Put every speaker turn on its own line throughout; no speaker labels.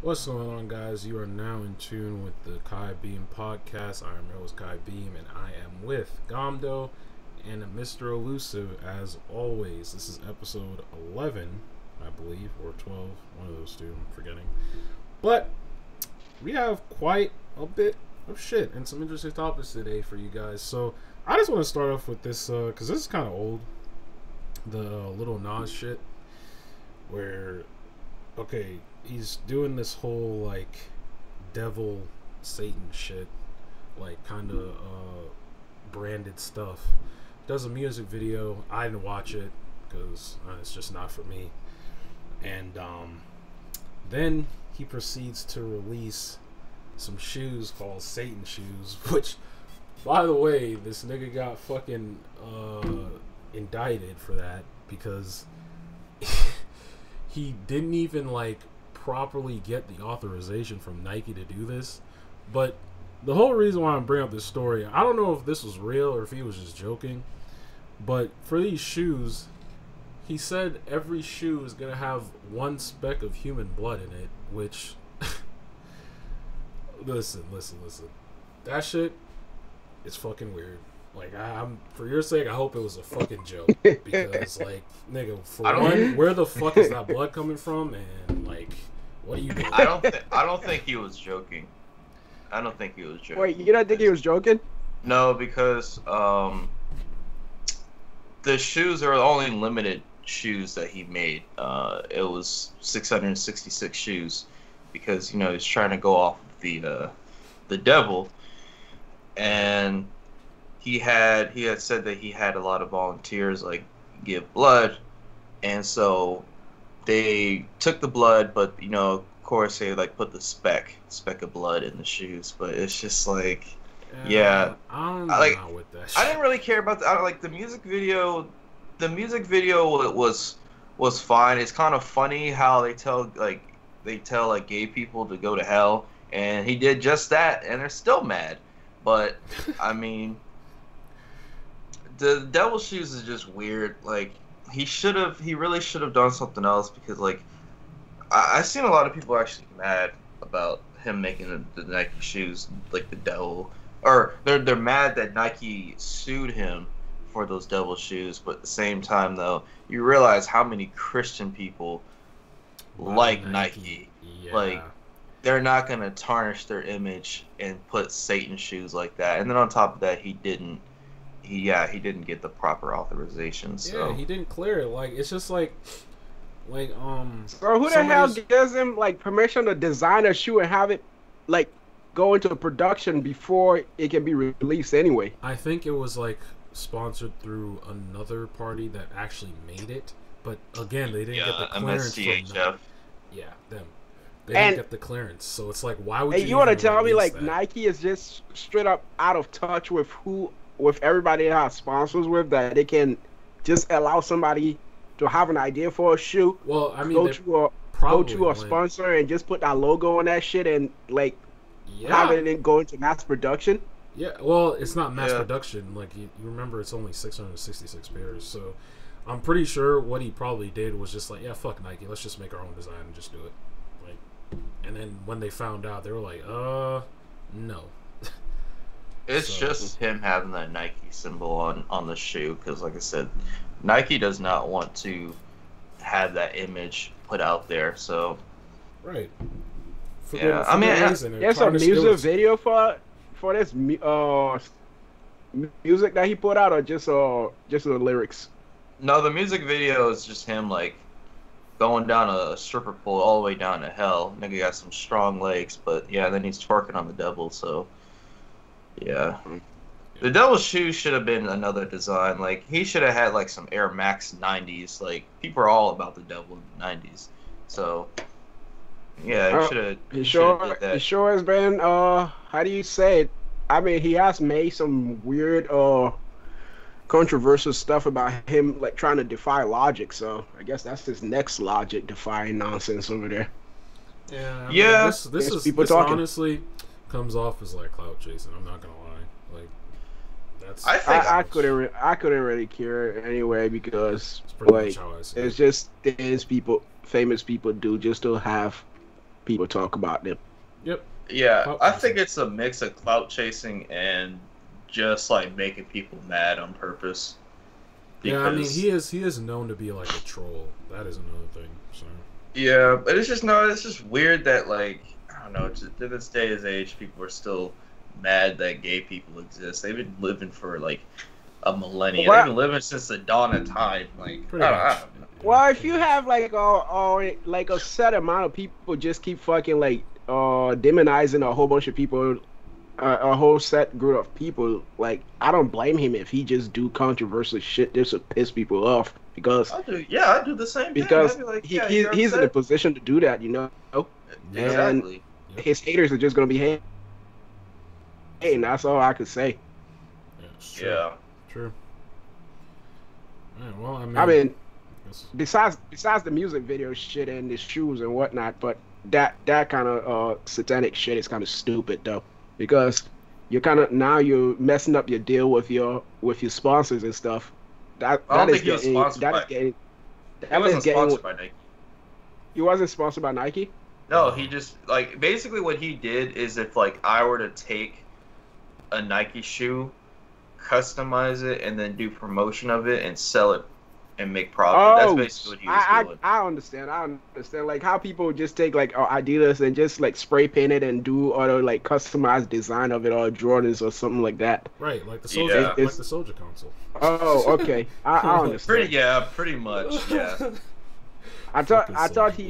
What's going on, guys? You are now in tune with the Kai Beam podcast. I am your host, Kai Beam, and I am with Gamdo and Mr. Elusive as always. This is episode 11, I believe, or 12, one of those two, I'm forgetting. But we have quite a bit of shit and some interesting topics today for you guys. So I just want to start off with this, because this is kind of old. The Little Nas shit, where, okay, he's doing this whole like devil Satan shit, like kind of branded stuff. Does a music video. I didn't watch it because it's just not for me. And then he proceeds to release some shoes called Satan shoes, which, by the way, this nigga got fucking indicted for that because he didn't even like properly get the authorization from Nike to do this. But the whole reason why I'm bringing up this story, I don't know if this was real or if he was just joking, but for these shoes, he said every shoe is gonna have one speck of human blood in it, which listen, that shit is fucking weird. Like, I'm for your sake, I hope it was a fucking joke because, like, nigga, for one, where the fuck is that blood coming from, and like, what are you doing?
I don't think he was joking. I don't think he was joking.
Wait, you don't think he was joking?
No, because the shoes are the only limited shoes that he made. It was 666 shoes because he's trying to go off the devil, and he had said that he had a lot of volunteers like give blood, and so they took the blood, but of course they like put the speck of blood in the shoes. But it's just like, yeah,
I'm
like,
not with that shit.
I didn't really care about the music video. The music video was fine. It's kind of funny how they tell gay people to go to hell, and he did just that, and they're still mad. But I mean, the devil shoes is just weird. Like, he really should have done something else, because like I've seen a lot of people actually mad about him making the Nike shoes like the devil, or they're mad that Nike sued him for those devil shoes. But at the same time, though, you realize how many Christian people like Nike.
Yeah.
Like, they're not gonna tarnish their image and put Satan shoes like that. And then on top of that, he didn't get the proper authorization. So
Yeah, he didn't clear it. Like, it's just like
Bro, who the hell gives him like permission to design a shoe and have it like go into production before it can be released anyway?
I think it was like sponsored through another party that actually made it, but again, they didn't get the clearance from them. Yeah, them. They didn't get the clearance, so it's like, why would you?
You want to tell me like
that?
Nike is just straight up out of touch with everybody it has sponsors with, that they can just allow somebody to have an idea for a shoe?
Well, I mean,
go to a sponsor and just put that logo on that shit and like have it and go into mass production.
Yeah, well, it's not mass production. Like, you remember, it's only 666 pairs. So I'm pretty sure what he probably did was just like, yeah, fuck Nike, let's just make our own design and just do it. Like, and then when they found out, they were like, no.
It's just him having that Nike symbol on the shoe, because like I said, Nike does not want to have that image put out there. So
right.
I mean, there's a music video for this music that he put out, or just the lyrics?
No, the music video is just him like going down a stripper pole all the way down to hell. Nigga got some strong legs, but yeah, then he's twerking on the devil. So yeah, the devil shoes should have been another design. Like, he should have had like some Air Max 90s. Like, people are all about the devil in the 90s. So yeah, he should have. He
sure has been. How do you say it? I mean, he has made some weird, controversial stuff about him like trying to defy logic. So I guess that's his next logic defying nonsense over there.
Yeah. I mean, this honestly comes off as like clout chasing. I'm not gonna lie. Like, that's.
I couldn't really care anyway, because like it's just things famous people do just to have people talk about them.
Yep.
Yeah,
Clout
I
chasing.
think it's a mix of clout chasing and just like making people mad on purpose.
Yeah, I mean,
Because-
he is known to be like a troll. That is another thing. So
Yeah, but it's just weird that like I don't know. To this day and age, people are still mad that gay people exist. They've been living for like a millennia.
What?
They've been living since the dawn of time. Like
pretty
I
much.
don't know.
Well, if you have like a set amount of people just keep fucking like demonizing a whole bunch of people, a whole set group of people, like I don't blame him if he just do controversial shit just to piss people off because
I do the same thing.
because
I'd be like,
he,
yeah,
he
you're
he's in a
upset?
position to do that, you know.
Exactly.
His haters are just gonna be hating. And that's all I could say.
Yeah, it's true.
Yeah.
True. Yeah, well,
I mean,
guess-
besides the music video shit and the shoes and whatnot, but that kind of satanic shit is kind of stupid though, because you're messing up your deal with your sponsors and stuff.
I don't think he was
He wasn't sponsored by Nike.
No, he just like basically what he did is if like I were to take a Nike shoe, customize it, and then do promotion of it and sell it and make profit. That's basically what he was doing.
I understand. Like how people just take like Adidas and just like spray paint it and do other like customized design of it or Jordans or something like that.
right, like the
Yeah.
Soldier, like the Soldier console.
Oh, okay. I understand.
Pretty much, yeah.
I thought
Fucking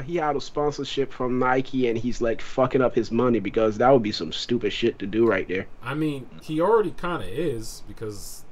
he had a sponsorship from Nike and he's like fucking up his money because that would be some stupid shit to do right there.
I mean, he already kind of is because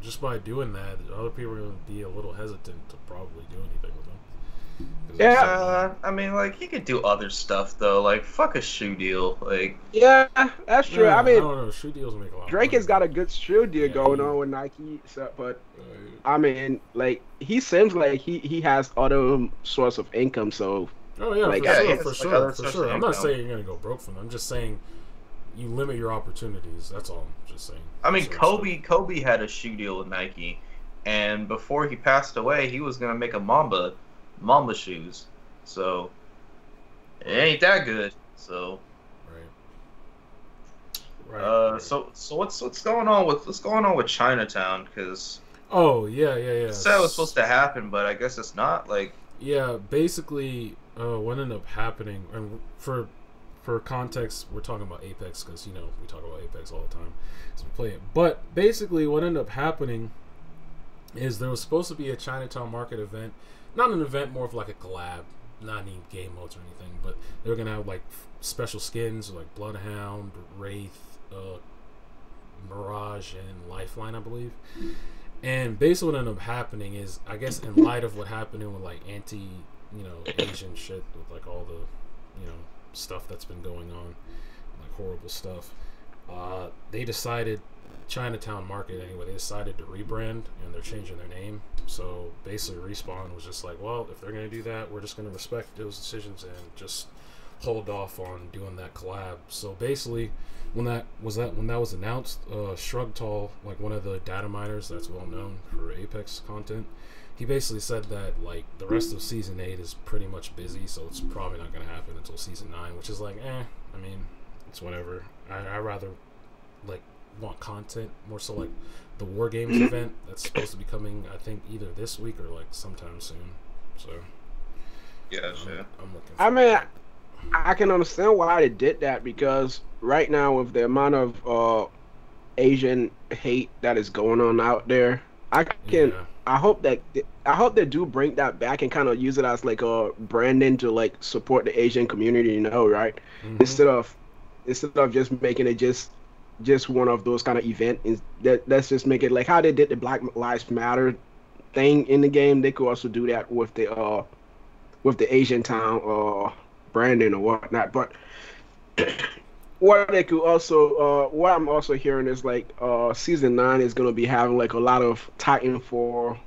just by doing that, other people are going to be a little hesitant to probably do anything with him. 'Cause
Yeah.
I mean, like he could do other stuff though. Like fuck a shoe deal. Like
Yeah, that's true.
Yeah,
I mean,
don't know. Shoe deals make a lot.
Drake
of
has got a good shoe deal
Yeah,
going
he-
on with Nike, so, but
money.
I mean, like he seems like he has other source of income. So
Oh yeah,
Like,
for
yeah,
sure,
it's
for
like
sure,
other
for
source
sure.
of
I'm not
income.
saying you're gonna go broke from them. I'm just saying you limit your opportunities. That's all. I'm just saying.
I mean,
So,
Kobe had a shoe deal with Nike, and before he passed away, he was gonna make a Mamba shoes. So it ain't that good. So
Right.
so what's going on with Chinatown? Because
Oh yeah.
it said it was supposed to happen, but I guess it's not. Like
Yeah, basically, what ended up happening, and for context, we're talking about Apex because we talk about Apex all the time, so we play it. But basically, what ended up happening is there was supposed to be a Chinatown Market event, not an event, more of like a collab, not any game modes or anything, but they were gonna have like special skins like Bloodhound, Wraith, Mirage, and Lifeline, I believe. And basically what ended up happening is, I guess in light of what happened with like Asian shit, with like all the, stuff that's been going on, like horrible stuff, they decided, Chinatown Market anyway, they decided to rebrand and they're changing their name. So basically Respawn was just like, well, if they're going to do that, we're just going to respect those decisions and just hold off on doing that collab. So basically, when that was announced, Shrugtall, like one of the data miners that's well known for Apex content, he basically said that like the rest of season 8 is pretty much busy, so it's probably not going to happen until season 9, which is like, I mean, it's whatever. I rather like want content more so like the War Games event that's supposed to be coming, I think either this week or like sometime soon. So
yeah, sure.
I'm looking. For
I mean, I can understand why they did that because right now with the amount of Asian hate that is going on out there,
Yeah.
I hope they do bring that back and kind of use it as like a branding to like support the Asian community, right?
Mhm.
Instead of just making it just one of those kind of events. Let's just make it like how they did the Black Lives Matter thing in the game. They could also do that with the Asian town branding or whatnot. But what they could also what I'm also hearing is like season 9 is gonna be having like a lot of Titanfall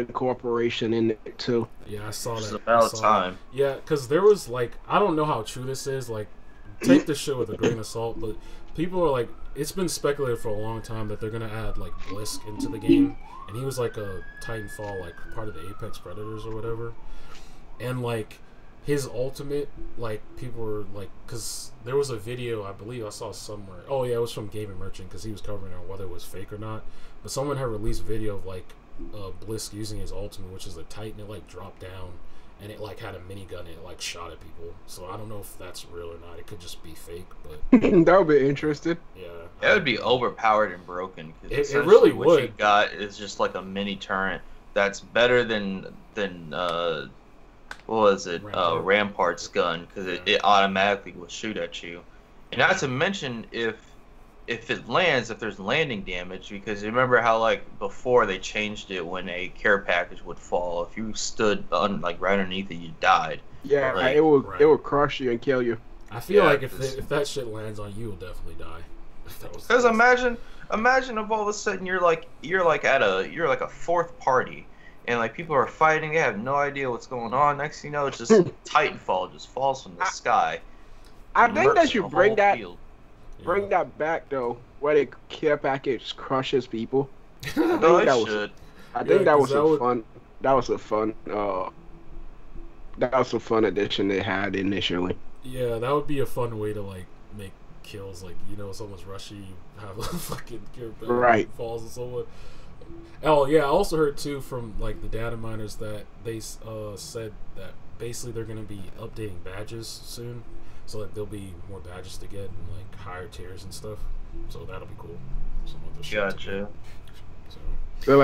incorporation in it too.
Yeah, I saw
It's
that.
about
I saw
time.
that. Yeah, because there was like, I don't know how true this is. Like, take this shit with a grain of salt, but people are like, it's been speculated for a long time that they're gonna add like Blisk into the game, and he was like a Titanfall, like part of the Apex Predators or whatever. and like his ultimate, like people were like, because there was a video I believe I saw somewhere. Oh yeah, it was from Game and Merchant because he was covering on whether it was fake or not. But someone had released video of like Blisk using his ultimate, which is a Titan. It like dropped down and it like had a minigun and it like shot at people. So I don't know if that's real or not. It could just be fake, but
That would be interesting.
yeah,
That would be overpowered and broken.
It really
what
would.
you got is just like a mini turret that's better than what was it? Rampart's gun, because it automatically will shoot at you. And not to mention if it lands, if there's landing damage, because you remember how like before they changed it when a care package would fall, if you stood like right underneath it, you died.
Yeah,
Like,
it would crush you and kill you.
I feel like if that shit lands on you, you'll definitely die.
Because imagine if all of a sudden you're like a fourth party, and like people are fighting, they have no idea what's going on. Next thing you know, it's just Titanfall just falls from the sky.
I think they should bring that
field.
back though, where the care package crushes people.
No, they should.
I think that was a fun addition they had initially.
Yeah, that would be a fun way to like make kills. Like, you know, someone's rushing, you have a fucking care package falls on someone. Oh yeah, I also heard too from like the data miners that they said that basically they're gonna be updating badges soon, so like there'll be more badges to get and like higher tiers and stuff. So that'll be cool. Some other shit.
Gotcha.
So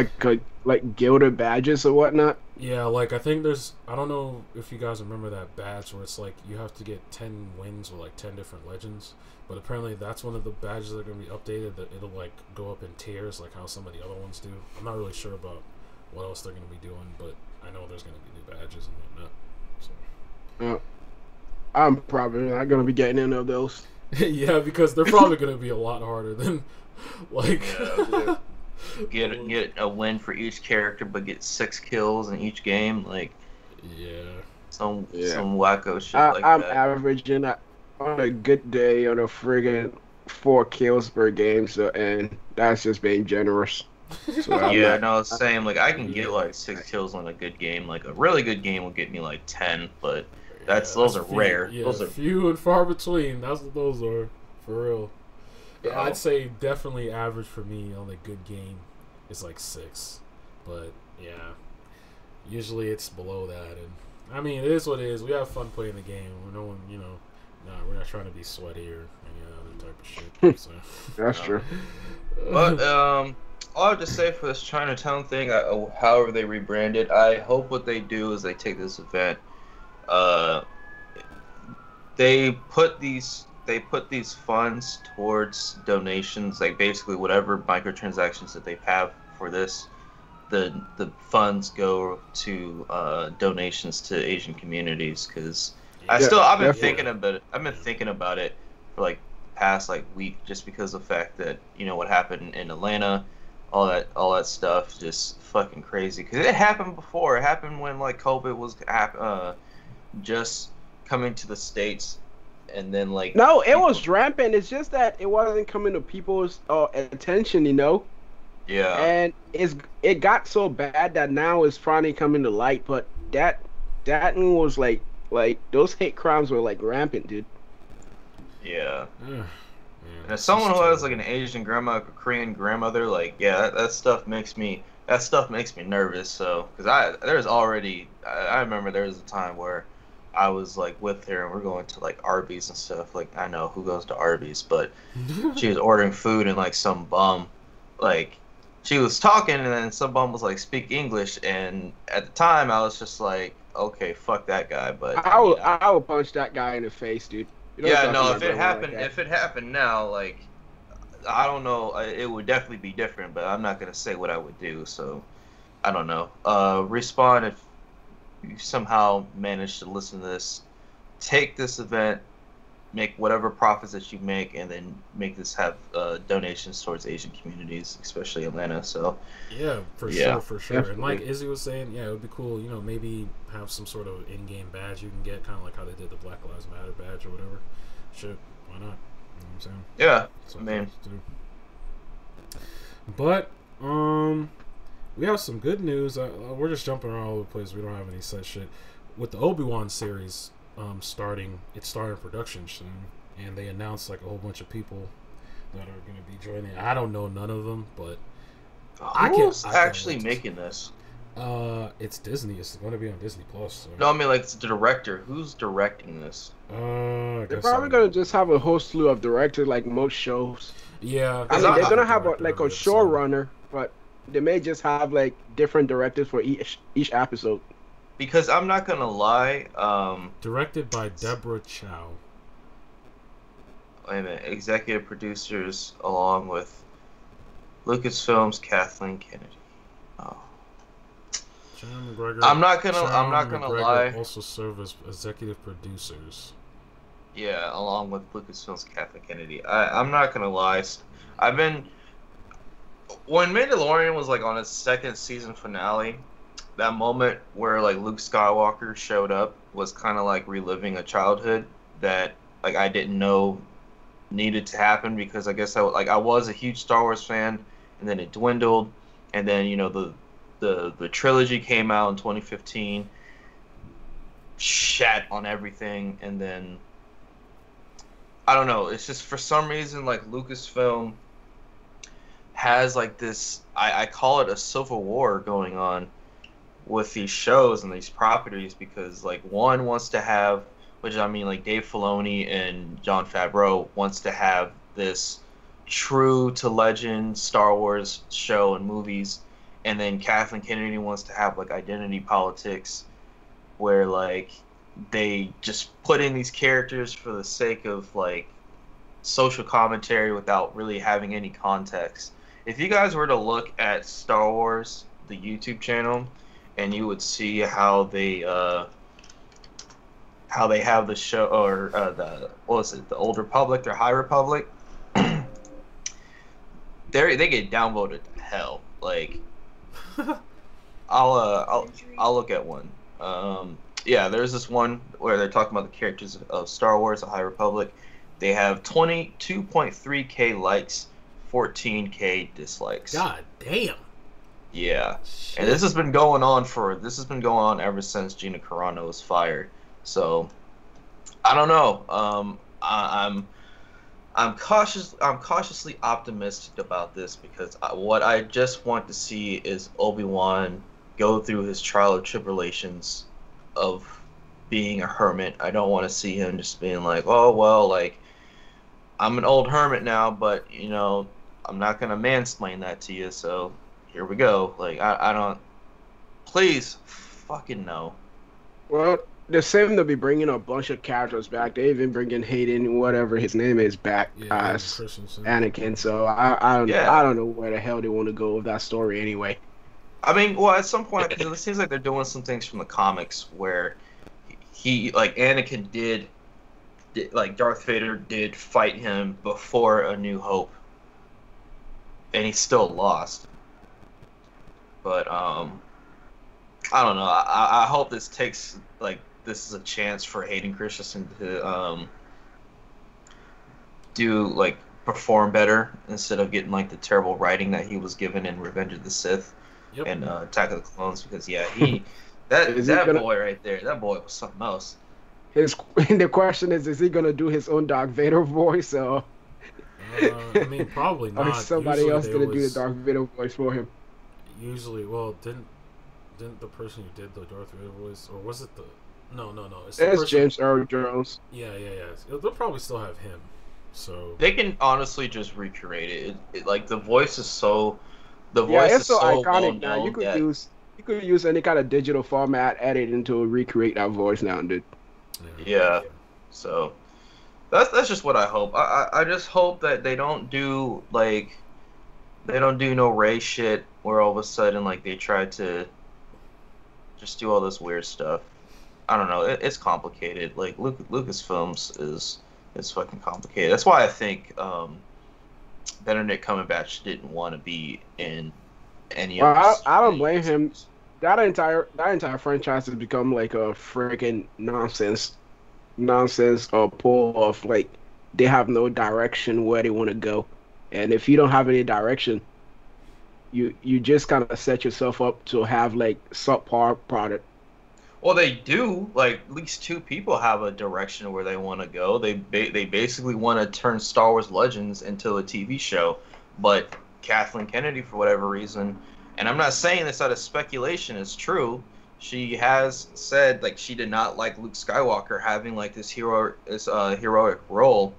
like gilded badges or whatnot.
Yeah, like I think I don't know if you guys remember that badge where it's like you have to get 10 wins with like 10 different legends. But apparently that's one of the badges that are going to be updated, that it'll like go up in tiers like how some of the other ones do. I'm not really sure about what else they're going to be doing, but I know there's going to be new badges and whatnot. So.
I'm probably not going to be getting any of those.
Yeah, because they're probably going to be a lot harder than like...
Get a win for each character, but get 6 kills in each game, like...
Yeah.
Some wacko shit like
I'm
that.
averaging on a good day on a friggin' 4 kills per game, so, and that's just being generous. So
yeah, no, same. Like I can get like 6 kills on a good game. Like a really good game will get me like 10, but those are rare.
Yeah,
those are
few and far between. That's what those are, for real.
Yeah.
I'd say definitely average for me on a good game is like 6, but yeah, usually it's below that. And I mean, it is what it is. We have fun playing the game. No one, you know. We're not trying to be sweaty or any other type of shit. So.
That's true.
But all I have to say for this Chinatown thing, however they rebrand it, I hope what they do is they take this event. They put these funds towards donations, like basically whatever microtransactions that they have for this. The funds go to donations to Asian communities, because I've been thinking about it for like past like week, just because of the fact that, you know, what happened in Atlanta, all that stuff, just fucking crazy. Because it happened before. It happened when like COVID was just coming to the States, and then like
no, it was rampant. It's just that it wasn't coming to people's attention, you know.
Yeah.
And it got so bad that now it's finally coming to light. But that was like those hate crimes were like rampant, dude.
Yeah. And as someone who has like an Asian grandma, a Korean grandmother, like that stuff makes me nervous. So because I remember there was a time where I was like with her and we're going to like Arby's and stuff. Like I know who goes to Arby's, but she was ordering food and like some bum, like she was talking and then some bum was like speak English, and at the time I was just like, okay, fuck that guy. But
I would punch that guy in the face, dude.
Yeah, no, if it happened now, like I don't know, it would definitely be different, but I'm not gonna say what I would do. So I don't know. Respawn, if you somehow manage to listen to this, take this event, make whatever profits that you make, and then make this have donations towards Asian communities, especially Atlanta. So
yeah, for sure. Definitely. And like Izzy was saying, yeah, it would be cool, you know, maybe have some sort of in-game badge you can get, kind of like how they did the Black Lives Matter badge or whatever. Shit, why not? You know what I'm saying?
Yeah,
man. But we have some good news. We're just jumping all over the place. We don't have any such shit. with the Obi-Wan series starting production soon, and they announced like a whole bunch of people that are going to be joining. I don't know none of them, but
who's actually making this?
It's Disney. It's going to be on Disney Plus. So.
No, I mean like it's the director. Who's directing this?
They're probably gonna just have a whole slew of directors like most shows.
Yeah,
I mean they're gonna have a showrunner, but they may just have like different directors for each episode.
Because I'm not gonna lie,
directed by Deborah Chow.
Wait a minute, executive producers along with Lucasfilm's Kathleen Kennedy. Oh. I'm not gonna lie.
Also serve as executive producers.
Yeah, along with Lucasfilm's Kathleen Kennedy. I'm not gonna lie. When Mandalorian was like on its second season finale, that moment where like Luke Skywalker showed up was kind of like reliving a childhood that like I didn't know needed to happen, because I guess I was a huge Star Wars fan, and then it dwindled, and then the trilogy came out in 2015, shat on everything, and then I don't know, it's just for some reason like Lucasfilm has like this, I call it a civil war going on with these shows and these properties, because like one wants to have, which I mean like Dave Filoni and Jon Favreau wants to have this true to legend Star Wars show and movies, and then Kathleen Kennedy wants to have like identity politics where like they just put in these characters for the sake of like social commentary without really having any context. If you guys were to look at Star Wars, the YouTube channel, and you would see how they have the show, or the Old Republic or High Republic, they get downvoted to hell. Like, I'll look at one. Yeah, there's this one where they're talking about the characters of Star Wars, the High Republic. They have 22.3K likes, 14K dislikes.
God damn.
Yeah. Shit. And this has been going on ever since Gina Carano was fired. So I don't know. I'm cautiously optimistic about this, because what I just want to see is Obi-Wan go through his trial of tribulations of being a hermit. I don't want to see him just being like, oh well, like I'm an old hermit now, but I'm not gonna mansplain that to you, so here we go. Like I don't. Please, fucking no.
Well, they seem to be bringing a bunch of characters back. They even bringing Hayden, whatever his name is, back as Anakin. So I don't know where the hell they want to go with that story anyway.
I mean, well, at some point, because it seems like they're doing some things from the comics where Anakin did, like Darth Vader did fight him before A New Hope, and he still lost. But I don't know. I hope this takes this is a chance for Hayden Christensen to perform better instead of getting like the terrible writing that he was given in Revenge of the Sith and Attack of the Clones, because that boy right there, that boy was something else.
The question is he gonna do his own Darth Vader voice, or
I mean, probably not.
Or is somebody else gonna do the Darth Vader voice for him?
Usually, well, didn't the person who did the Darth Vader voice, or was it the? No.
It's James Earl Jones.
Yeah. They'll probably still have him. So
they can honestly just recreate it. Like the voice is so.
It's so iconic now. You could use any kind of digital format, edit into recreate that voice now, dude.
Yeah. So that's just what I hope. I just hope that they don't do no Rey shit where all of a sudden like they try to just do all this weird stuff. I don't know. It's complicated. Like Lucasfilms is fucking complicated. That's why I think Benedict Cumberbatch didn't want to be in any of this.
I don't blame him. That entire franchise has become like a freaking nonsense pull of like they have no direction where they want to go, and if you don't have any direction, you just kind of set yourself up to have like subpar product.
Well, they do. Like, at least two people have a direction where they want to go. They basically want to turn Star Wars Legends into a TV show, but Kathleen Kennedy, for whatever reason, and I'm not saying this out of speculation, it's true. She has said like she did not like Luke Skywalker having like this heroic role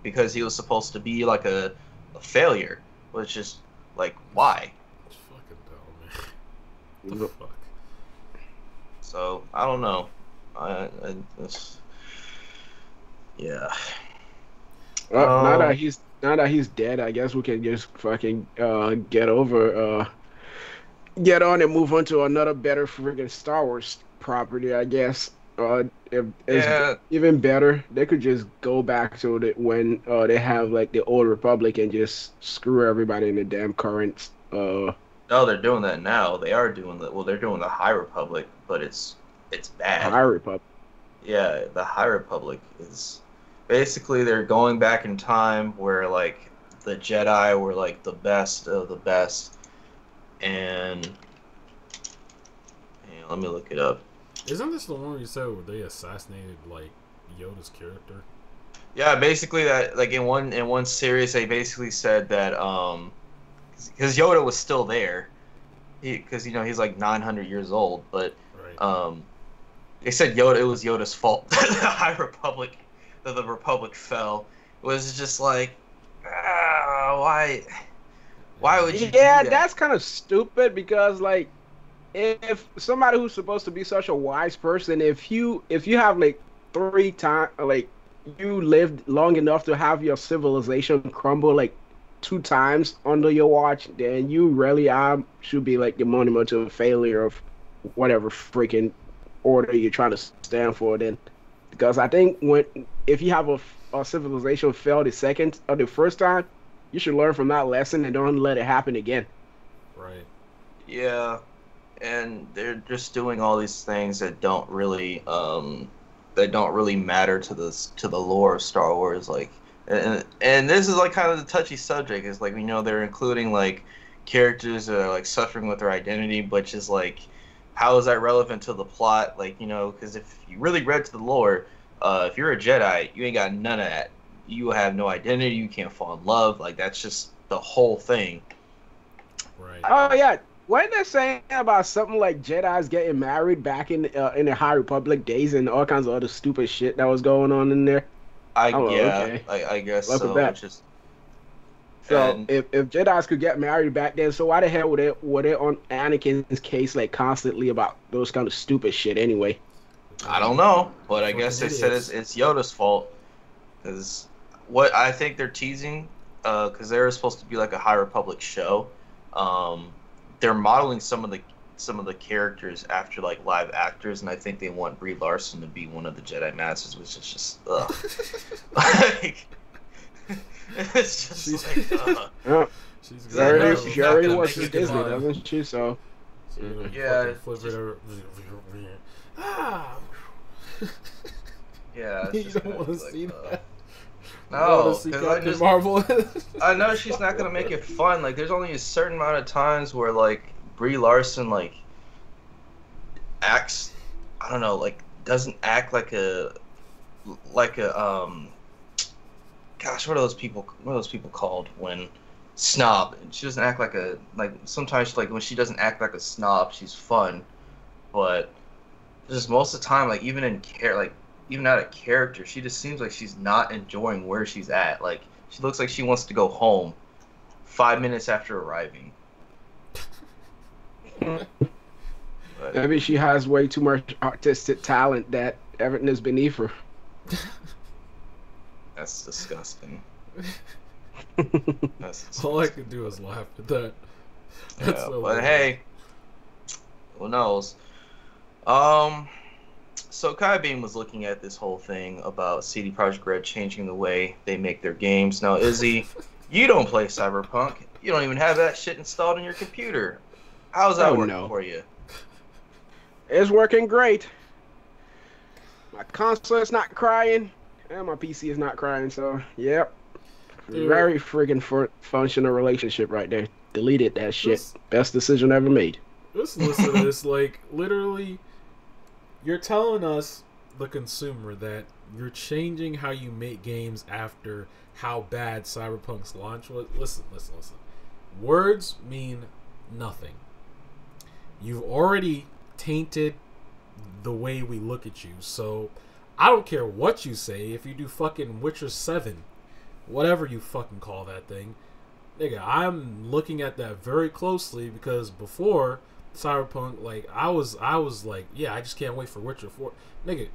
because he was supposed to be like a failure, which is like why.
It's fucking dumb, man. What the fuck?
So I don't know. Yeah.
Well, now that he's dead, I guess we can just fucking get on and move on to another better friggin' Star Wars property, I guess. If it's even better, they could just go back to when they have like the old Republic and just screw everybody in the damn current.
No, they're doing that now. They are doing that. Well, they're doing the High Republic, but it's bad.
High Republic.
Yeah, the High Republic is basically they're going back in time where like the Jedi were like the best of the best, and let me look it up.
Isn't this the one you said where they assassinated like Yoda's character?
Yeah, basically that like in one series they basically said that because Yoda was still there, because he's like 900 years old, but
right.
They said it was Yoda's fault that the Republic fell. It was just like, why would you do that?
That's kind of stupid because like if somebody who's supposed to be such a wise person, if you have like 3 times, like you lived long enough to have your civilization crumble like 2 times under your watch, then you really should be like the monumental failure of whatever freaking order you're trying to stand for. Then, because I think if you have a civilization fail the second or the first time, you should learn from that lesson and don't let it happen again.
Right.
Yeah. And they're just doing all these things that don't really matter to the lore of Star Wars. Like, and this is like kind of the touchy subject. Is like they're including like characters that are like suffering with their identity, which is like, how is that relevant to the plot? Like because if you really read to the lore, if you're a Jedi, you ain't got none of that. You have no identity. You can't fall in love. Like that's just the whole thing.
Right.
Oh yeah. What they're saying about something like Jedi's getting married back in the High Republic days and all kinds of other stupid shit that was going on in there?
I guess
Look
so.
at that. So if Jedi's could get married back then, so why the hell were they on Anakin's case like constantly about those kind of stupid shit anyway?
I don't know, but I guess they said it's Yoda's fault. Because what I think they're teasing, because they're supposed to be like a High Republic show. They're modeling some of the characters after like live actors, and I think they want Brie Larson to be one of the Jedi Masters, which is just like it's just
she already works with Disney, doesn't she? So
yeah,
flip it over.
Yeah,
you don't want to see that.
No, because
Marvel.
I know she's not gonna make it fun. Like, there's only a certain amount of times where like Brie Larson like acts, I don't know, like doesn't act like a gosh, what are those people called when snob? She doesn't act like sometimes like when she doesn't act like a snob, she's fun, but just most of the time, like even out of character, she just seems like she's not enjoying where she's at. Like, she looks like she wants to go home 5 minutes after arriving.
Maybe she has way too much artistic talent that everything is beneath her.
That's disgusting.
All I can do is laugh at that.
Yeah, so but hey, who knows? So Kai Beam was looking at this whole thing about CD Projekt Red changing the way they make their games. Now, Izzy, you don't play Cyberpunk. You don't even have that shit installed in your computer. How's that working for you?
It's working great. My console is not crying, and my PC is not crying. So, yep. Dude. Very friggin' functional relationship right there. Deleted that shit. Best decision ever made.
Just listen to this. Like, literally, you're telling us, the consumer, that you're changing how you make games after how bad Cyberpunk's launch was. Listen. Words mean nothing. You've already tainted the way we look at you. So I don't care what you say. If you do fucking Witcher 7, whatever you fucking call that thing, nigga, I'm looking at that very closely, because before Cyberpunk, like, I was like, yeah, I just can't wait for Witcher 4. Nigga,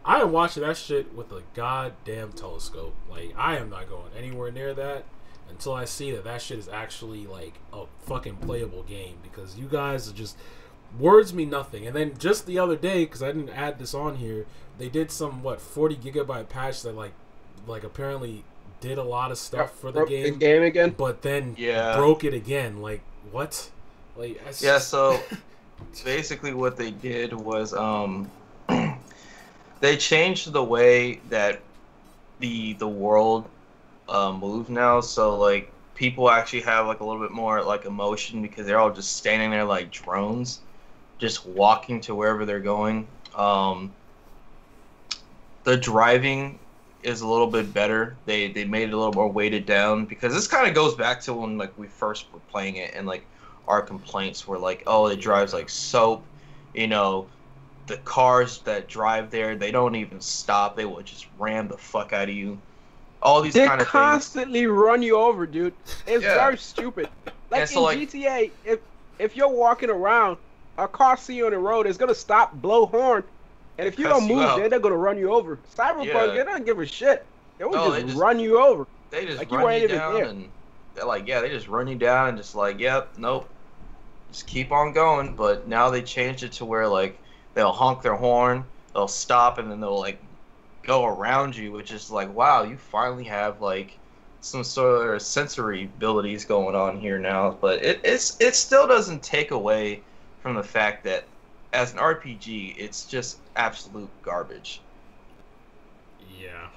I am watching that shit with a goddamn telescope. Like, I am not going anywhere near that until I see that shit is actually, like, a fucking playable game, because you guys are just, words mean nothing. And then just the other day, because I didn't add this on here, they did some, 40 gigabyte patch that, like apparently did a lot of stuff for the game.
The game again?
But then broke it again. Like, what? Like,
so basically what they did was they changed the way that the world moves now. So, like, people actually have, like, a little bit more, like, emotion, because they're all just standing there like drones, just walking to wherever they're going. The driving is a little bit better. They made it a little more weighted down, because this kind of goes back to when, like, we first were playing it, and, like, our complaints were like, oh, it drives like soap. You know, the cars that drive there, they don't even stop. They will just ram the fuck out of you. All these kind of things. They
constantly run you over, dude. It's very stupid. Like, in GTA, if you're walking around, a car see you on the road, it's gonna stop, blow horn, and if you don't move, they're gonna run you over. Cyberpunk, they don't give a shit. They will just run you over.
They just like run you down, and they're like, they just run you down and just like, yep, nope, just keep on going. But now they changed it to where, like, they'll honk their horn, they'll stop, and then they'll, like, go around you, which is like, wow, you finally have, like, some sort of sensory abilities going on here now. But it still doesn't take away from the fact that as an RPG, it's just absolute garbage.
Yeah.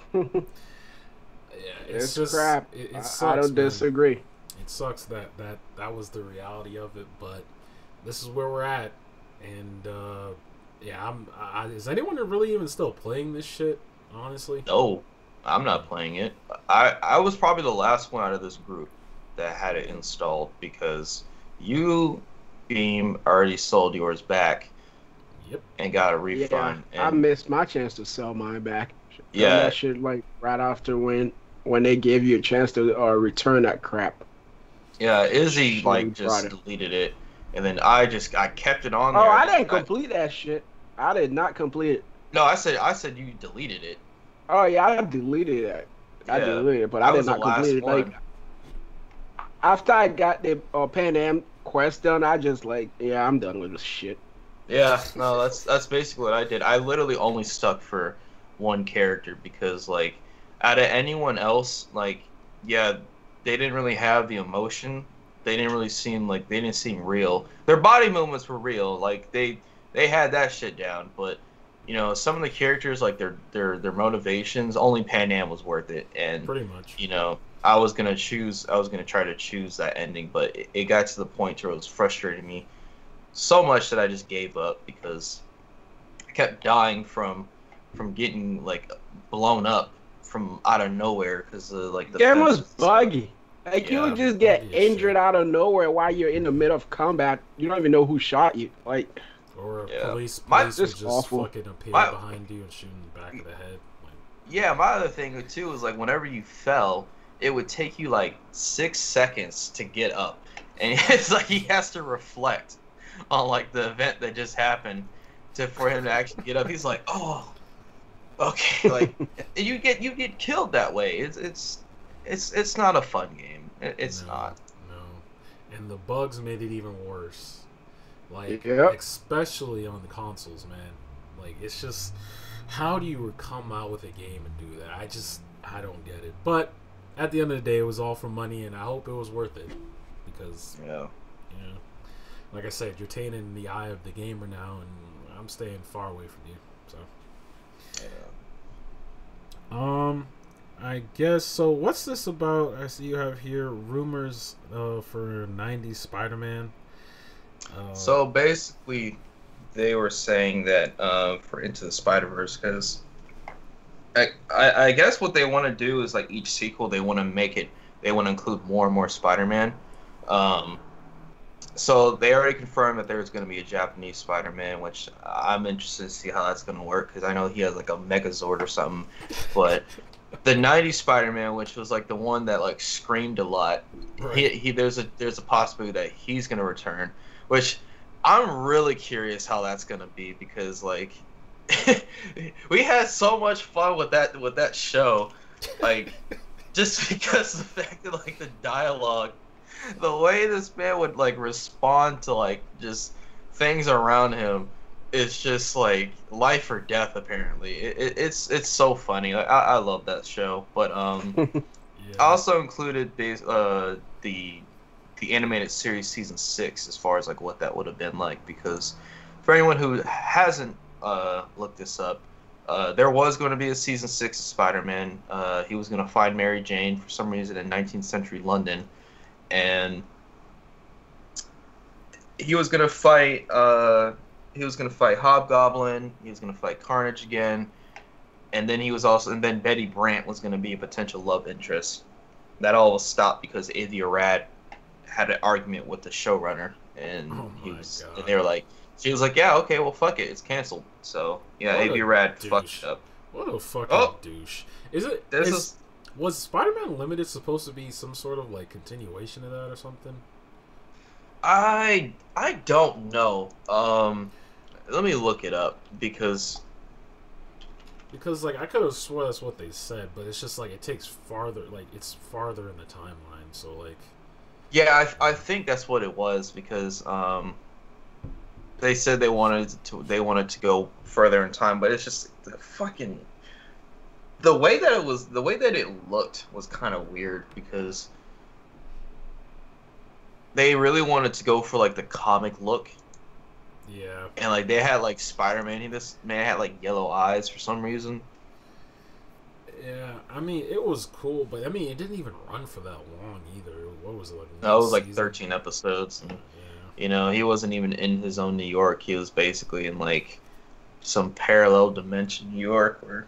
It's just crap. It sucks, I don't disagree.
It sucks that was the reality of it, but this is where we're at. And is anyone really even still playing this shit, honestly?
No, I'm not playing it. I was probably the last one out of this group that had it installed, because you, Beam, already sold yours back.
Yep.
And got a refund.
Yeah, I missed my chance to sell mine back. That shit, like, right after when they gave you a chance to return that crap.
Yeah, Izzy just deleted it, and then I kept it on there.
Oh, I didn't complete that shit. I did not complete it.
No, I said you deleted it.
Oh yeah, I deleted it. I deleted it, but I did not complete it. Like, after I got the Pan Am quest done, I just I'm done with this shit.
Yeah, no, that's basically what I did. I literally only stuck for one character, because, like, out of anyone else, like, they didn't really have the emotion. They didn't seem real. Their body movements were real. Like, they had that shit down, but, you know, some of the characters, like, their motivations, only Pan Am was worth it. And
pretty much,
you know, I was gonna try to choose that ending, but it got to the point where it was frustrating me so much that I just gave up, because I kept dying from getting, like, blown up from out of nowhere, because like, the
game was buggy. Like, you would just get injured out of nowhere while you're in the middle of combat. You don't even know who shot you. Like,
or police would just fucking appear behind you and shoot in the back of the head. Like,
yeah, my other thing too was, like, whenever you fell, it would take you like 6 seconds to get up, and it's like he has to reflect on, like, the event that just happened for him to actually get up. He's like, oh, okay, like, you get killed that way. It's not a fun game. It's not.
No, and the bugs made it even worse. Like, especially on the consoles, man. Like, it's just, how do you come out with a game and do that? I don't get it. But at the end of the day, it was all for money, and I hope it was worth it, because like I said, you're tainting the eye of the gamer now, and I'm staying far away from you. So, I guess so. What's this about? I see you have here rumors for '90s Spider-Man.
So basically, they were saying that for Into the Spider-Verse, because I guess what they want to do is like each sequel they want to include more and more Spider-Man. Um, so they already confirmed that there's going to be a Japanese Spider-Man, which I'm interested to see how that's going to work because I know he has like a Megazord or something. But the '90s Spider-Man, which was like the one that like screamed a lot,
Right.
there's a possibility that he's going to return, which I'm really curious how that's going to be because like we had so much fun with that show, like just because the fact that like the dialogue, the way this man would like respond to like just things around him is just like life or death. Apparently, it's so funny. Like, I love that show, but I
Yeah.
also included the animated series season 6 as far as like what that would have been like because for anyone who hasn't looked this up, there was going to be a season 6 of Spider-Man. He was going to find Mary Jane for some reason in 19th century London, and he was going to fight. He was going to fight Hobgoblin. He was going to fight Carnage again, and then Betty Brant was going to be a potential love interest. That all was stopped because Avi Arad had an argument with the showrunner, and
Oh
he
my
was,
god.
and they were like, she was like, yeah, okay, well, fuck it, it's canceled. So yeah,
What
Avi
a
Arad
douche.
fucked it up.
What a fucking
Oh,
douche. Is it?
this
Is,
is
was Spider-Man Limited supposed to be some sort of like continuation of that or something?
I don't know. Let me look it up because
Because like I could have swore that's what they said, but it's just like it takes farther, like it's farther in the timeline. So like,
yeah, I think that's what it was because they said they wanted to go further in time, but it's just the fucking the way that it looked was kind of weird because they really wanted to go for like the comic look,
yeah,
and like they had like Spider-Man. This man had like yellow eyes for some reason.
yeah. I mean, it was cool, but I mean, it didn't even run for that long either. What was it like?
No, it
One
was like
season?
13 episodes, and
Yeah.
you know he wasn't even in his own New York. He was basically in like some parallel dimension New York where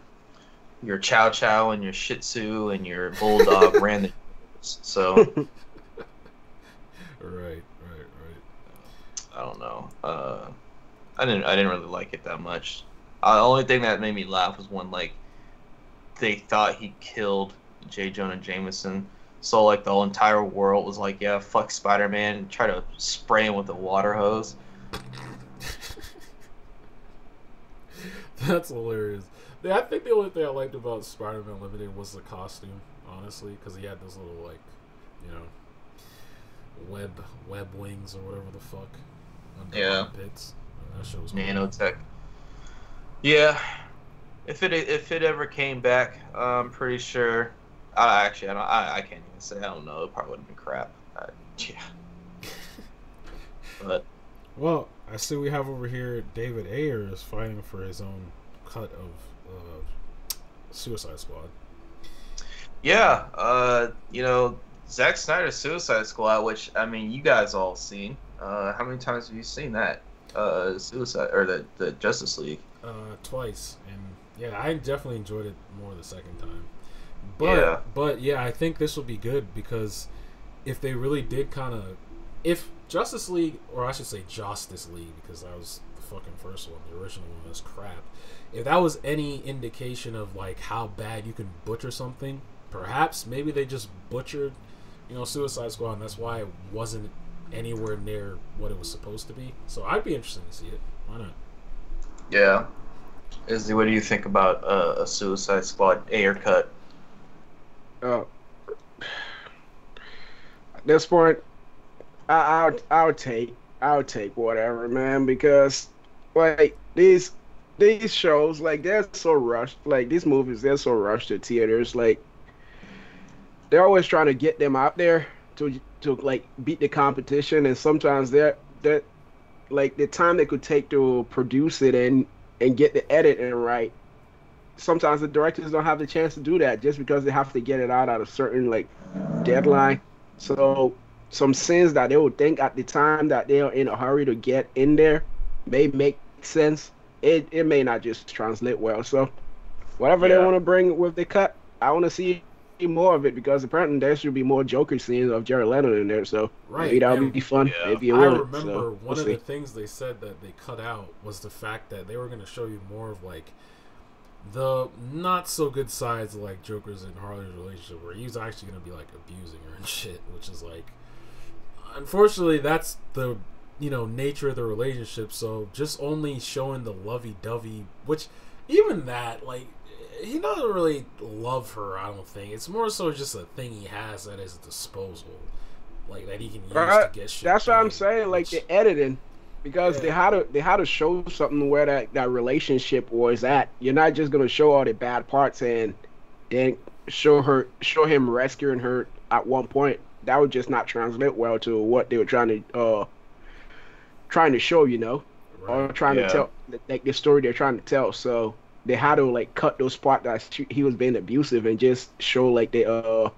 your Chow Chow and your Shih Tzu and your Bulldog ran the. So
Right, right, right.
I don't know. I didn't really like it that much. The only thing that made me laugh was when like they thought he killed J. Jonah Jameson. So like the whole entire world was like, yeah, fuck Spider-Man, and try to spray him with a water hose.
That's hilarious. Yeah, I think the only thing I liked about Spider-Man Limited was the costume, honestly, because he had those little like, you know, web wings or whatever the fuck under the
Yeah.
armpits. That shit was cool.
Nanotech. Yeah, if it ever came back, I'm pretty sure. I can't even say. I don't know. It probably would have been crap. Yeah, but
Well, I see we have over here David Ayer is fighting for his own cut of Suicide Squad.
yeah, you know, Zack Snyder's Suicide Squad, which I mean, you guys all seen. How many times have you seen that? Suicide or the Justice League?
Twice, and yeah, I definitely enjoyed it more the second time.
Yeah.
But yeah, I think this will be good because if they really did kind of, if Justice League, or I should say Justice League, because that was the fucking first one, the original one was crap. If that was any indication of like how bad you can butcher something, perhaps maybe they just butchered, Suicide Squad, and that's why it wasn't anywhere near what it was supposed to be. So I'd be interested to see it. Why not?
Yeah. Izzy, what do you think about a Suicide Squad Ayer cut?
uh, at this point, I'll take whatever, man, because like these shows, like they're so rushed, like these movies, they're so rushed to theaters, like they're always trying to get them out there to like beat the competition, and sometimes they're like the time they could take to produce it and get the editing right. Sometimes the directors don't have the chance to do that just because they have to get it out at a certain like deadline. So some scenes that they would think at the time that they are in a hurry to get in there may make sense, it may not just translate well. So whatever they
Yeah.
want to bring with the cut, I want to see more of it because apparently there should be more Joker scenes of Jared Leto in there. So maybe
Right.
that
And
would be fun.
Yeah.
Maybe it
I
will.
remember
So
one
we'll
of the
see.
things they said that they cut out was the fact that they were going to show you more of like the not so good sides of like Joker's and Harley's relationship, where he's actually going to be like abusing her and shit, which is like, unfortunately, that's the nature of the relationship. So just only showing the lovey-dovey, which even that, like, he doesn't really love her. I don't think it's more so just a thing he has at his disposal, like that he can use to get shit.
That's what
done,
I'm saying. Like
which-
the editing, because
Yeah.
they had to show something where that relationship was at. You're not just gonna show all the bad parts and then show him rescuing her at one point. That would just not translate well to what they were trying to show, or
right.
trying
Yeah.
to tell, like the story they're trying to tell. So they had to like cut those parts that he was being abusive and just show like the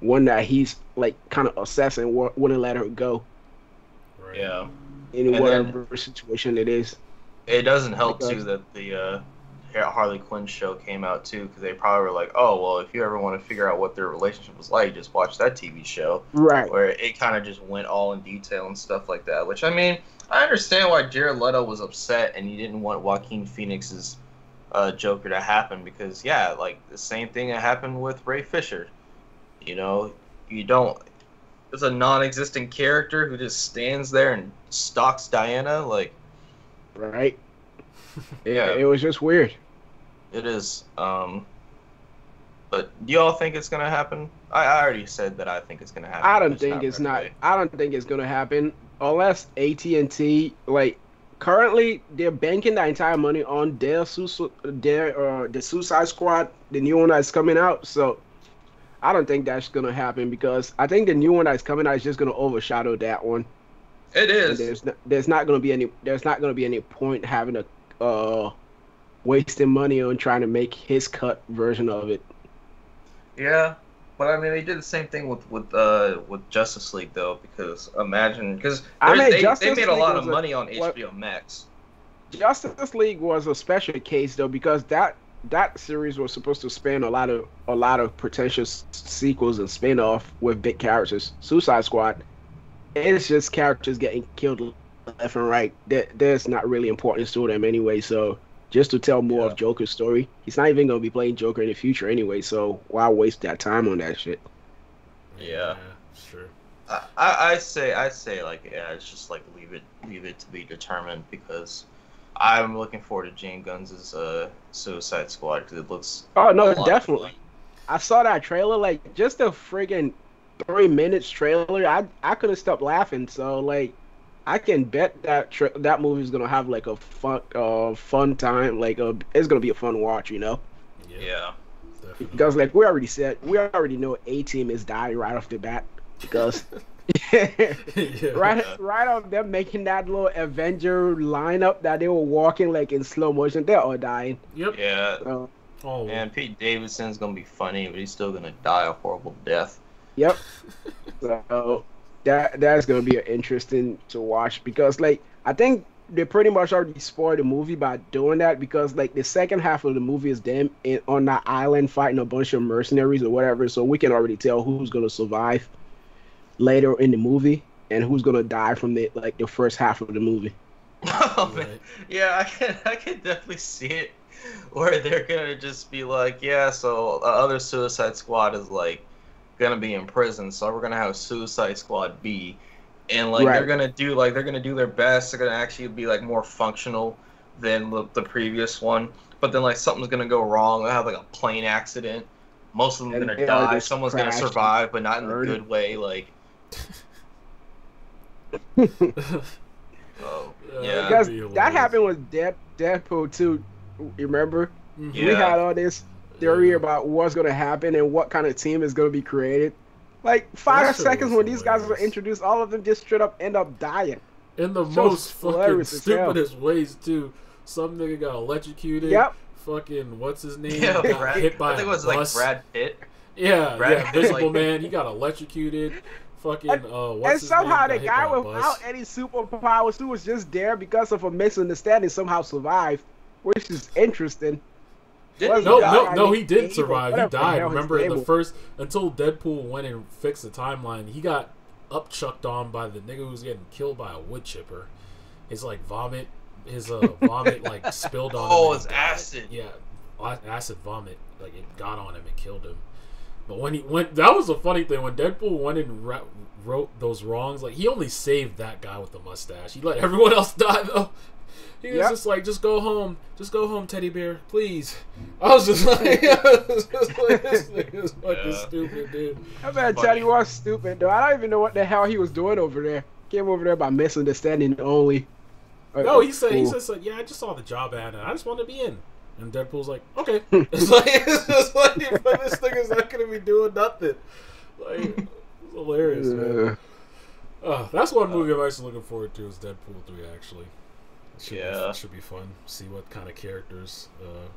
one that he's like kind of assessing, wouldn't let her go
Right.
Yeah.
in
And
whatever situation it is.
It doesn't help
Because-
too that the Harley Quinn show came out too, because they probably were like, oh well, if you ever want to figure out what their relationship was like, just watch that TV show,
Right.
where it kind of just went all in detail and stuff like that. Which, I mean, I understand why Jared Leto was upset and he didn't want Joaquin Phoenix's Joker to happen, because yeah, like the same thing that happened with Ray Fisher. You don't. It's a non-existent character who just stands there and stalks Diana. Like,
Right.
Yeah.
It was just weird.
it is. But do y'all think it's gonna happen? I already said that I think it's gonna happen.
I don't
but
think it's
right
not.
away.
I don't think it's gonna happen unless AT&T like currently they're banking the entire money on the Suicide Squad, the new one that's coming out. So I don't think that's gonna happen because I think the new one that's coming out is just gonna overshadow that one.
It
And
is.
there's not gonna be any point having a wasting money on trying to make his cut version of it.
Yeah, but I mean, they did the same thing with Justice League though, because
I mean,
they
Justice
made a lot
League
of
was
money on
what-
HBO Max.
Justice League was a special case though because that series was supposed to span a lot of potential sequels and spin-off with big characters. Suicide Squad, it's just characters getting killed left and right. There's not really importance to them anyway. So just to tell more
Yeah.
of Joker's story, he's not even gonna be playing Joker in the future anyway. So why waste that time on that shit?
Yeah.
Sure.
I say like, yeah, it's just like leave it to be determined, because I'm looking forward to James Gunn's Suicide Squad, because it looks
Oh
a
no,
lot
definitely.
fun.
I saw that trailer, like just a friggin' 3 minutes trailer. I couldn't stop laughing. So like, I can bet that movie is gonna have like a fun time. Like it's gonna be a fun watch,
Yeah.
Definitely.
Because like we already know A-Team is dying right off the bat because
Yeah.
right off them making that little Avenger lineup that they were walking like in slow motion, they're all dying.
Yep.
Yeah.
Oh.
And Pete Davidson's gonna be funny, but he's still gonna die a horrible death.
Yep. So that's gonna be interesting to watch because like I think they pretty much already spoiled the movie by doing that because like the second half of the movie is them on that island fighting a bunch of mercenaries or whatever, so we can already tell who's gonna survive later in the movie and who's gonna die from the first half of the movie.
Oh, man.
Right.
Yeah, I can definitely see it, where they're gonna just be like, yeah, so the other Suicide Squad is like gonna be in prison, so we're gonna have Suicide Squad B, and like
Right.
they're gonna do their best. They're gonna actually be like more functional than the previous one, but then like something's gonna go wrong. They'll have like a plane accident. Most of them are
And
gonna
they all
die.
just
Someone's gonna
crash
survive, but not in the
burn.
good way. Like, oh yeah.
Because
That'd be
that
hilarious.
happened with Deadpool too. You remember?
Mhm.
We
Yeah.
had all this theory
Yeah.
about what's gonna happen and what kind of team is gonna be created. Like 5
That shit
seconds
was
when these guys were
hilarious.
introduced, all of them just straight up end up dying.
In the
So
most fucking
hilarious as hell.
stupidest ways too. Some nigga got electrocuted.
Yep.
Fucking what's his name?
Yeah,
got hit by
I think it
a
was
bus.
like Brad Pitt.
Yeah,
Brad
yeah.
Pitt,
Visible
like-
Man. He got electrocuted. Fucking
And
what's his
somehow
name?
the
Got hit
guy
by a
without
bus.
any superpowers who was just there because of a misunderstanding somehow survived, which is interesting.
Didn't he
No,
die?
he didn't survive. He
Whatever the
died.
hell his
Remember, in
name
the
was.
first, until Deadpool went and fixed the timeline, he got upchucked on by the nigga who was getting killed by a wood chipper. His like vomit, vomit like spilled on him.
Oh,
and
it's
he died.
acid.
Yeah, acid vomit. Like it got on him and killed him. But when he went, that was the funny thing. When Deadpool went and wrote those wrongs, like he only saved that guy with the mustache. He let everyone else die though. He was just like, just go home, teddy bear, please. I was just like, this nigga's fucking stupid, dude.
I better tell you what's stupid though. I don't even know what the hell he was doing over there. Came over there by misunderstanding only.
No, he said, yeah, I just saw the job ad and I just wanted to be in. And Deadpool's like, okay. It's just like this nigga's not gonna be doing nothing. Like, it's hilarious, man. That's one movie I'm actually looking forward to is Deadpool 3, actually. It should be fun. See what kind of characters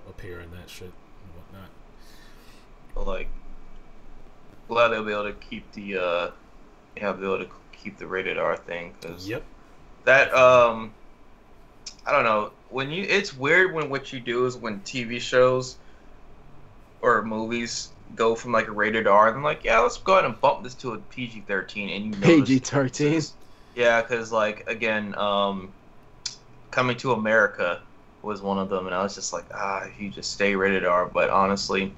appear in that shit and whatnot.
Like, glad they'll be able to keep the rated R thing, because that I don't know, it's weird when what you do is when TV shows or movies go from like a rated R, and like, yeah, let's go ahead and bump this to a PG-13, and you know
PG-13.
Yeah, because like again, Coming to America was one of them, and I was just like, if you just stay rated R. But honestly,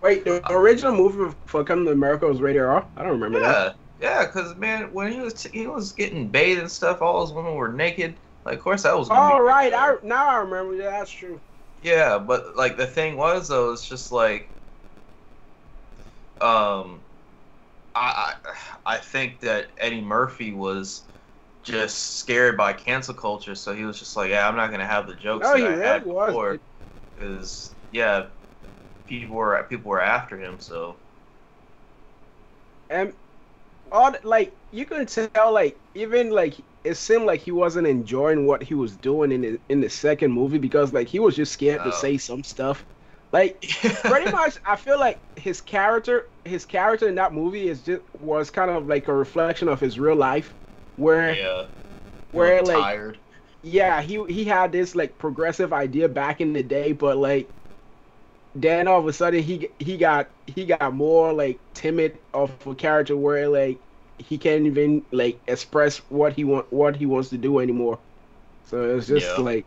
wait, the original movie for Coming to America was rated R? I don't remember that.
Yeah, because man, when he was getting bathed and stuff, all those women were naked. Like, of course, that was.
Oh right, now I remember. Yeah, that's true.
Yeah, but like the thing was though, it's just like, I think that Eddie Murphy was just scared by cancel culture, so he was just like, yeah, I'm not gonna have the jokes that I had before, because people were after him. So,
and like you can tell, like even like it seemed like he wasn't enjoying what he was doing in the second movie, because like he was just scared to say some stuff. Like pretty much, I feel like his character in that movie was kind of like a reflection of his real life. Where like
tired.
Yeah, he had this like progressive idea back in the day, but like then all of a sudden he got more like timid of a character, where like he can't even like express what he wants to do anymore. So it's just like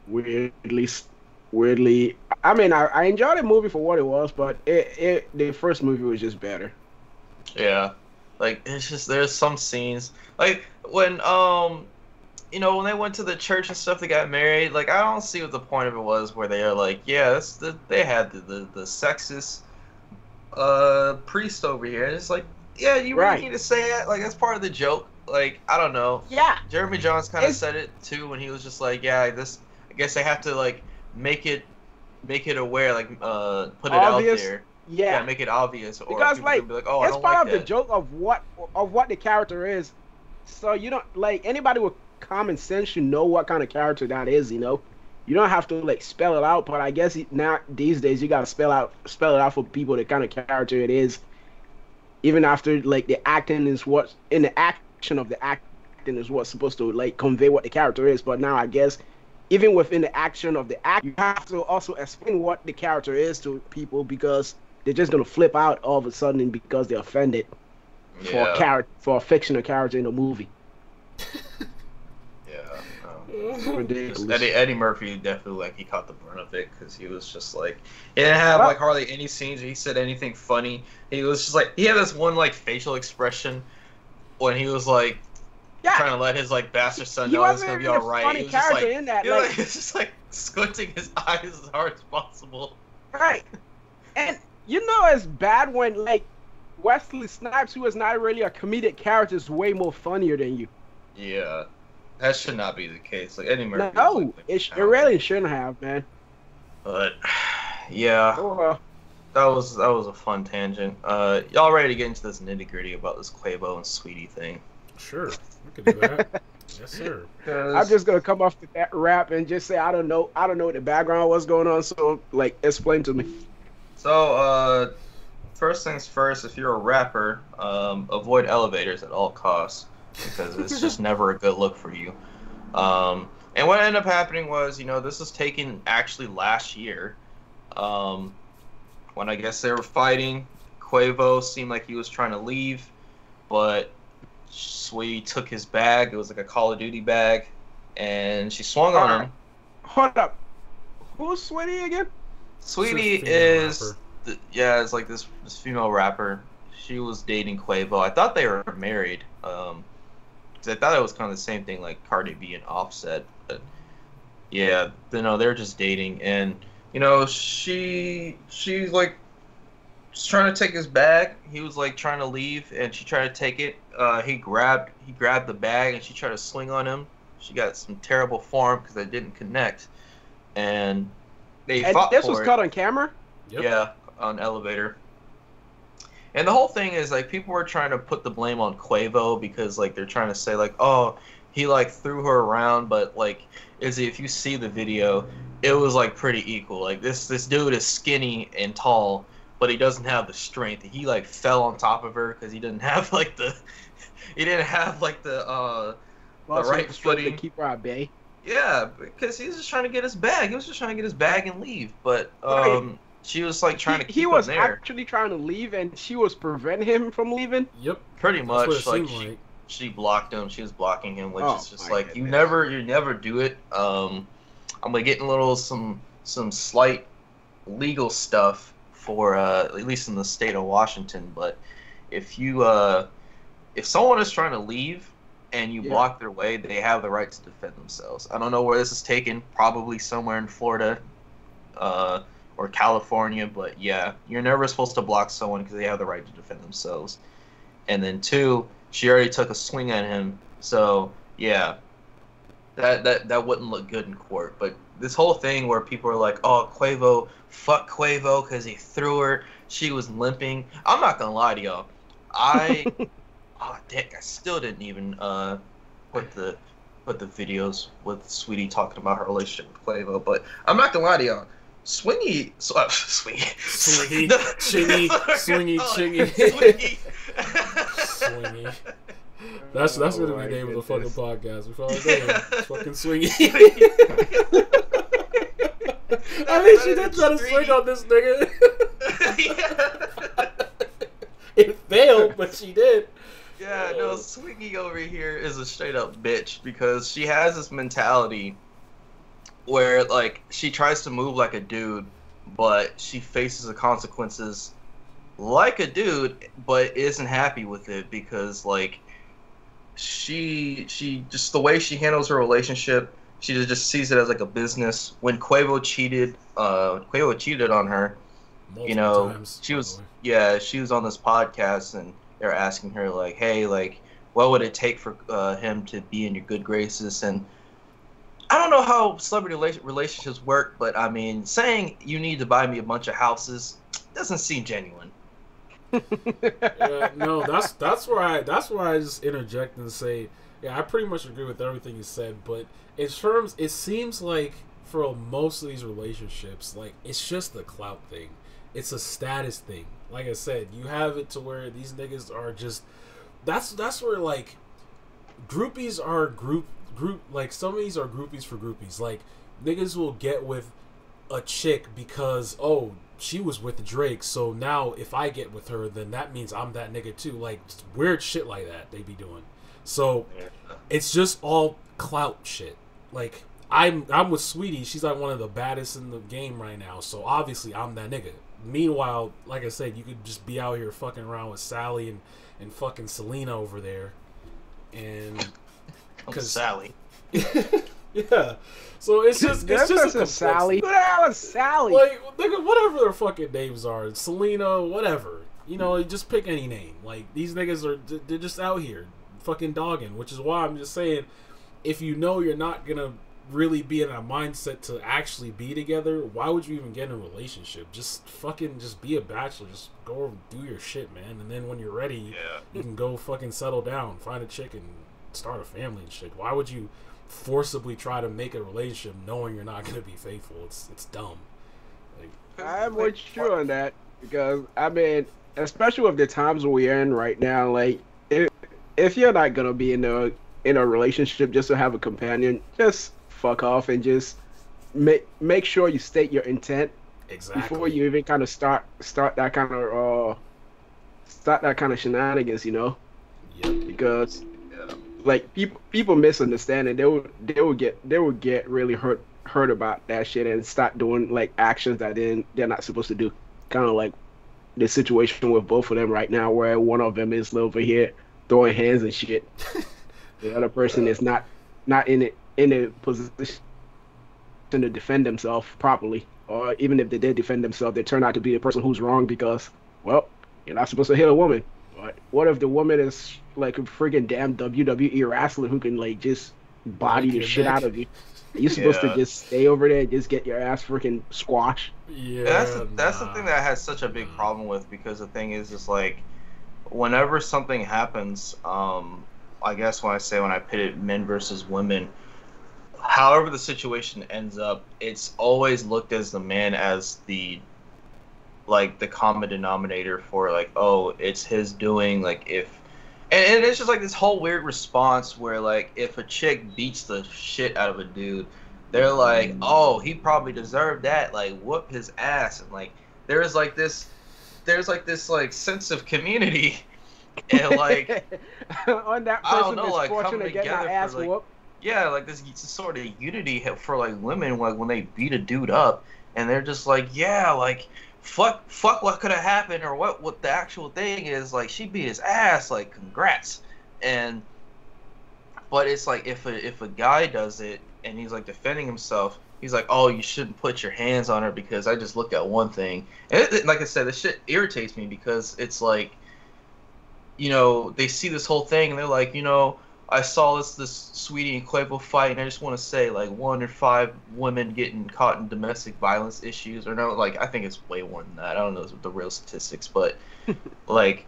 weirdly. I mean, I enjoyed the movie for what it was, but the first movie was just better.
Yeah. Like, it's just, there's some scenes, like, when when they went to the church and stuff, they got married, like, I don't see what the point of it was, where they are like, yeah, they had the sexist priest over here, and it's like, yeah, you really need to say that? Like, that's part of the joke. Like, I don't know.
Yeah.
Jeremy Jahns kind of said it, too, when he was just like, yeah, I guess they have to, like, make it aware, like, put it
obvious.
out there.
Yeah,
make it obvious, or
because like,
be like, oh,
it's part of the joke of what the character is. So you don't, like, anybody with common sense should know what kind of character that is. You know, you don't have to like spell it out, but I guess now these days you gotta spell it out for people the kind of character it is. Even after like the acting is what in the action of the acting is what's supposed to like convey what the character is. But now I guess even within the action of the act, you have to also explain what the character is to people, because they're just gonna flip out all of a sudden because they're offended for a fictional character in a movie. Ridiculous.
Eddie Murphy definitely, like, he caught the brunt of it, because he was just like, he didn't have like hardly any scenes where he said anything funny. He was just like, he had this one like facial expression when he was like trying to let his like bastard son know it's gonna be all right. He was just like,
in that,
like, it's just like squinting his eyes as hard as possible.
Right. And you know it's bad when like Wesley Snipes, who is not really a comedic character, is way more funnier than you.
Yeah. That should not be the case. Like, Eddie Murphy.
No,
like,
it really shouldn't have, man.
But yeah, that was a fun tangent. Y'all ready to get into this nitty gritty about this Quavo and Sweetie thing?
Sure, we can do that. Yes, sir.
I'm just gonna come off that rap and just say I don't know what the background was going on. So like, explain to me.
So first things first. If you're a rapper, avoid elevators at all costs because it's just never a good look for you. And what ended up happening was, this was taken actually last year, when I guess they were fighting. Quavo seemed like he was trying to leave, but Swee took his bag. It was like a Call of Duty bag, and she swung on him.
Hold up. Who's Swingy again?
Sweetie is, it's like this female rapper. She was dating Quavo. I thought they were married. Because I thought it was kind of the same thing, like Cardi B and Offset. But yeah, they're just dating, and she's like just trying to take his bag. He was like trying to leave, and she tried to take it. He grabbed the bag, and she tried to swing on him. She got some terrible form because they didn't connect, and they fought for it.
This was caught on camera?
Yep. Yeah, on elevator. And the whole thing is like people were trying to put the blame on Quavo because like they're trying to say like, oh, he like threw her around, but like if you see the video, it was like pretty equal. Like this dude is skinny and tall, but he doesn't have the strength. He like fell on top of her because he didn't have like the right footing
to keep her at bay.
Yeah, because he was just trying to get his bag. He was just trying to get his bag and leave. But she was like trying to keep him there. He was
actually trying to leave, and she was preventing him from leaving.
Yep,
pretty much. Like she blocked him. She was blocking him, which is just like you never do it. I'm like getting a little some slight legal stuff for at least in the state of Washington. But if someone is trying to leave and you block their way, they have the right to defend themselves. I don't know where this is taken, probably somewhere in Florida or California, but yeah, you're never supposed to block someone because they have the right to defend themselves. And then 2, she already took a swing at him, so yeah, that wouldn't look good in court. But this whole thing where people are like, oh, Quavo, fuck Quavo because he threw her, she was limping. I'm not gonna lie to y'all, oh, dick! I still didn't even put the videos with Sweetie talking about her relationship with Quavo. But I'm not gonna lie to y'all. Swingy.
Swingy. That's gonna be the name of the fucking podcast. We found a name. Fucking Swingy. I mean, she did try to swing on this nigga. It failed, but she did.
Yeah, no, Swingy over here is a straight up bitch because she has this mentality where like she tries to move like a dude, but she faces the consequences like a dude, but isn't happy with it because like she just the way she handles her relationship, she just sees it as like a business. When Quavo cheated on her,
multiple times,
she was on this podcast and they're asking her like, hey, like, what would it take for him to be in your good graces? And I don't know how celebrity relationships work, but I mean, saying you need to buy me a bunch of houses doesn't seem genuine.
No, that's where I just interject and say, yeah, I pretty much agree with everything you said. But in terms, it seems like for most of these relationships, like it's just a clout thing. It's a status thing. Like I said, you have it to where these niggas are just. That's where like groupies are group like some of these are groupies for groupies. Like niggas will get with a chick because she was with Drake, so now if I get with her, then that means I'm that nigga too. Like weird shit like that they be doing. So it's just all clout shit. Like I'm with Sweetie. She's like one of the baddest in the game right now. So obviously I'm that nigga. Meanwhile, like I said, you could just be out here fucking around with Sally and fucking Selena over there, and
because Sally.
Yeah. So it's just a
Sally. Who the hell is Sally?
Like nigga, whatever their fucking names are, Selena, whatever. You know, just pick any name. Like these niggas they're just out here fucking dogging, which is why I'm just saying, if you know you're not gonna really be in a mindset to actually be together, why would you even get in a relationship? Just be a bachelor. Just go do your shit, man. And then when you're ready, you can go fucking settle down, find a chick, and start a family and shit. Why would you forcibly try to make a relationship knowing you're not gonna be faithful? It's dumb. Like,
I'm with you on that because I mean, especially with the times we're in right now, like if you're not gonna be in a relationship just to have a companion, just fuck off and just make sure you state your intent before
Exactly.
you even kind of start that kind of shenanigans,
Yep.
because
Yeah.
like people misunderstand and they will get really hurt about that shit and start doing like actions that they're not supposed to do. Kind of like the situation with both of them right now, where one of them is over here throwing hands and shit. The other person is not in a position to defend themselves properly, or even if they did defend themselves, they turn out to be the person who's wrong because, well, you're not supposed to hit a woman. But what if the woman is like a freaking damn WWE wrestler who can like just body
Break
the
your
shit
neck.
out of you? Are you supposed to
Yeah.
just stay over there and just get your ass freaking squashed?
Yeah,
That's the thing that I had such a big
nah.
problem with, because the thing is like whenever something happens, I guess when I pit it men versus women, however the situation ends up, it's always looked as the man as the like the common denominator for like, oh, it's his doing. Like if and it's just like this whole weird response where like if a chick beats the shit out of a dude, they're like, oh, he probably deserved that, like whoop his ass. And like there's like this like sense of community and like
On that
I don't
person
know,
that's
like coming
fortunate to get our
together for
ass
like,
whooped.
yeah, like this sort of unity for like women, like when they beat a dude up and they're just like, yeah, like fuck what could have happened, or what the actual thing is, like she beat his ass, like congrats. And but it's like if a guy does it and he's like defending himself, he's like, oh, you shouldn't put your hands on her because I just looked at one thing. And like I said, this shit irritates me because it's like, they see this whole thing and they're like, I saw this Sweetie and Quavo fight, and I just want to say, like, 1 in 5 women getting caught in domestic violence issues, or no, like, I think it's way more than that. I don't know the real statistics, but like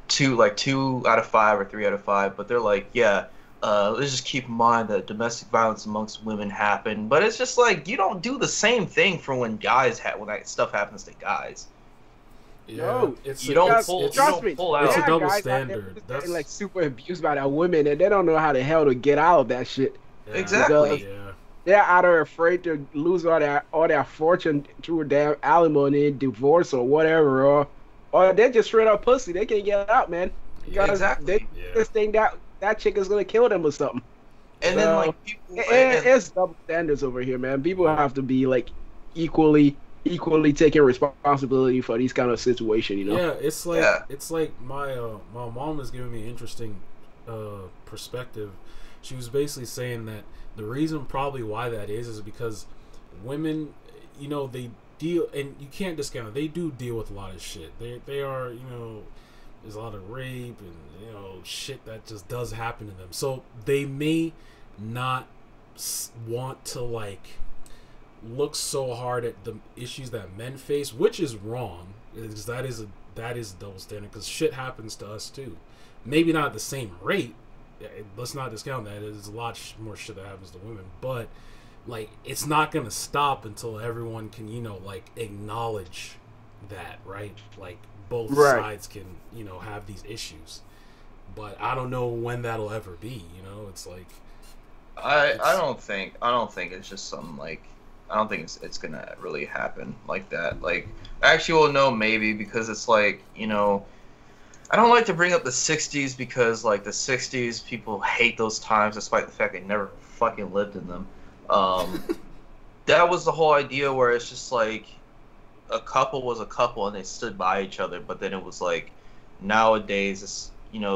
two out of 5 or 3 out of 5. But they're like, yeah, let's just keep in mind that domestic violence amongst women happen, but it's just like you don't do the same thing for when when that stuff happens to guys.
Yeah,
No,
it's
You
a,
don't
because
pull. You
trust
don't
me,
pull
it's
there
a
out.
are
double
guys out there
standard.
who's getting
That's
like super abused by that women, and they don't know how the hell to get out of that shit because
Exactly.
yeah.
they're either afraid to lose all their fortune through a damn alimony, divorce, or whatever, or they're just straight up pussy. They can't get out, man, because they
Exactly.
Yeah.
just think that chick is gonna kill them or something.
And then
So
like people,
it's double standards over here, man. People have to be like equally taking responsibility for these kind of situation.
Yeah, it's like
yeah,
my mom was giving me an interesting perspective. She was basically saying that the reason probably why that is because women, they deal, and you can't discount it, they do deal with a lot of shit. They are, there's a lot of rape and shit that just does happen to them. So they may not want to like look so hard at the issues that men face, which is wrong. Because that is a double standard. Because shit happens to us too. Maybe not at the same rate. Let's not discount that. There's a lot more shit that happens to women, but like it's not gonna stop until everyone can like acknowledge that, right? Like both
Right.
sides can have these issues. But I don't know when that'll ever be. It's like
I
it's
don't think it's just something like, I don't think it's gonna really happen like that. Like actually, well, no, maybe, because it's like, I don't like to bring up the '60s because like the '60s people hate those times despite the fact they never fucking lived in them. Um, that was the whole idea where it's just like a couple was a couple and they stood by each other. But then it was like nowadays it's,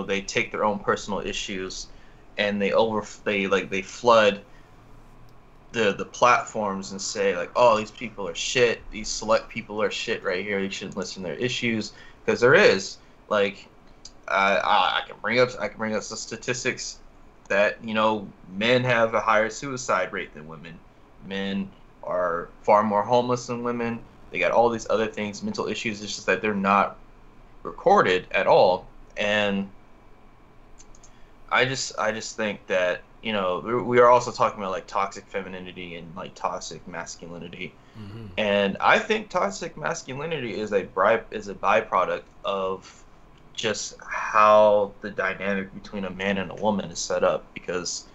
they take their own personal issues and they flood the platforms and say like, oh, these people are shit, these select people are shit right here, you shouldn't listen to their issues. Because there is like, I can bring up some statistics that men have a higher suicide rate than women. Men are far more homeless than women. They got all these other things, mental issues. It's just that they're not recorded at all. And I just think that you know, we are also talking about like toxic femininity and like toxic masculinity.
Mm-hmm.
And I think toxic masculinity is a byproduct of just how the dynamic between a man and a woman is set up. Because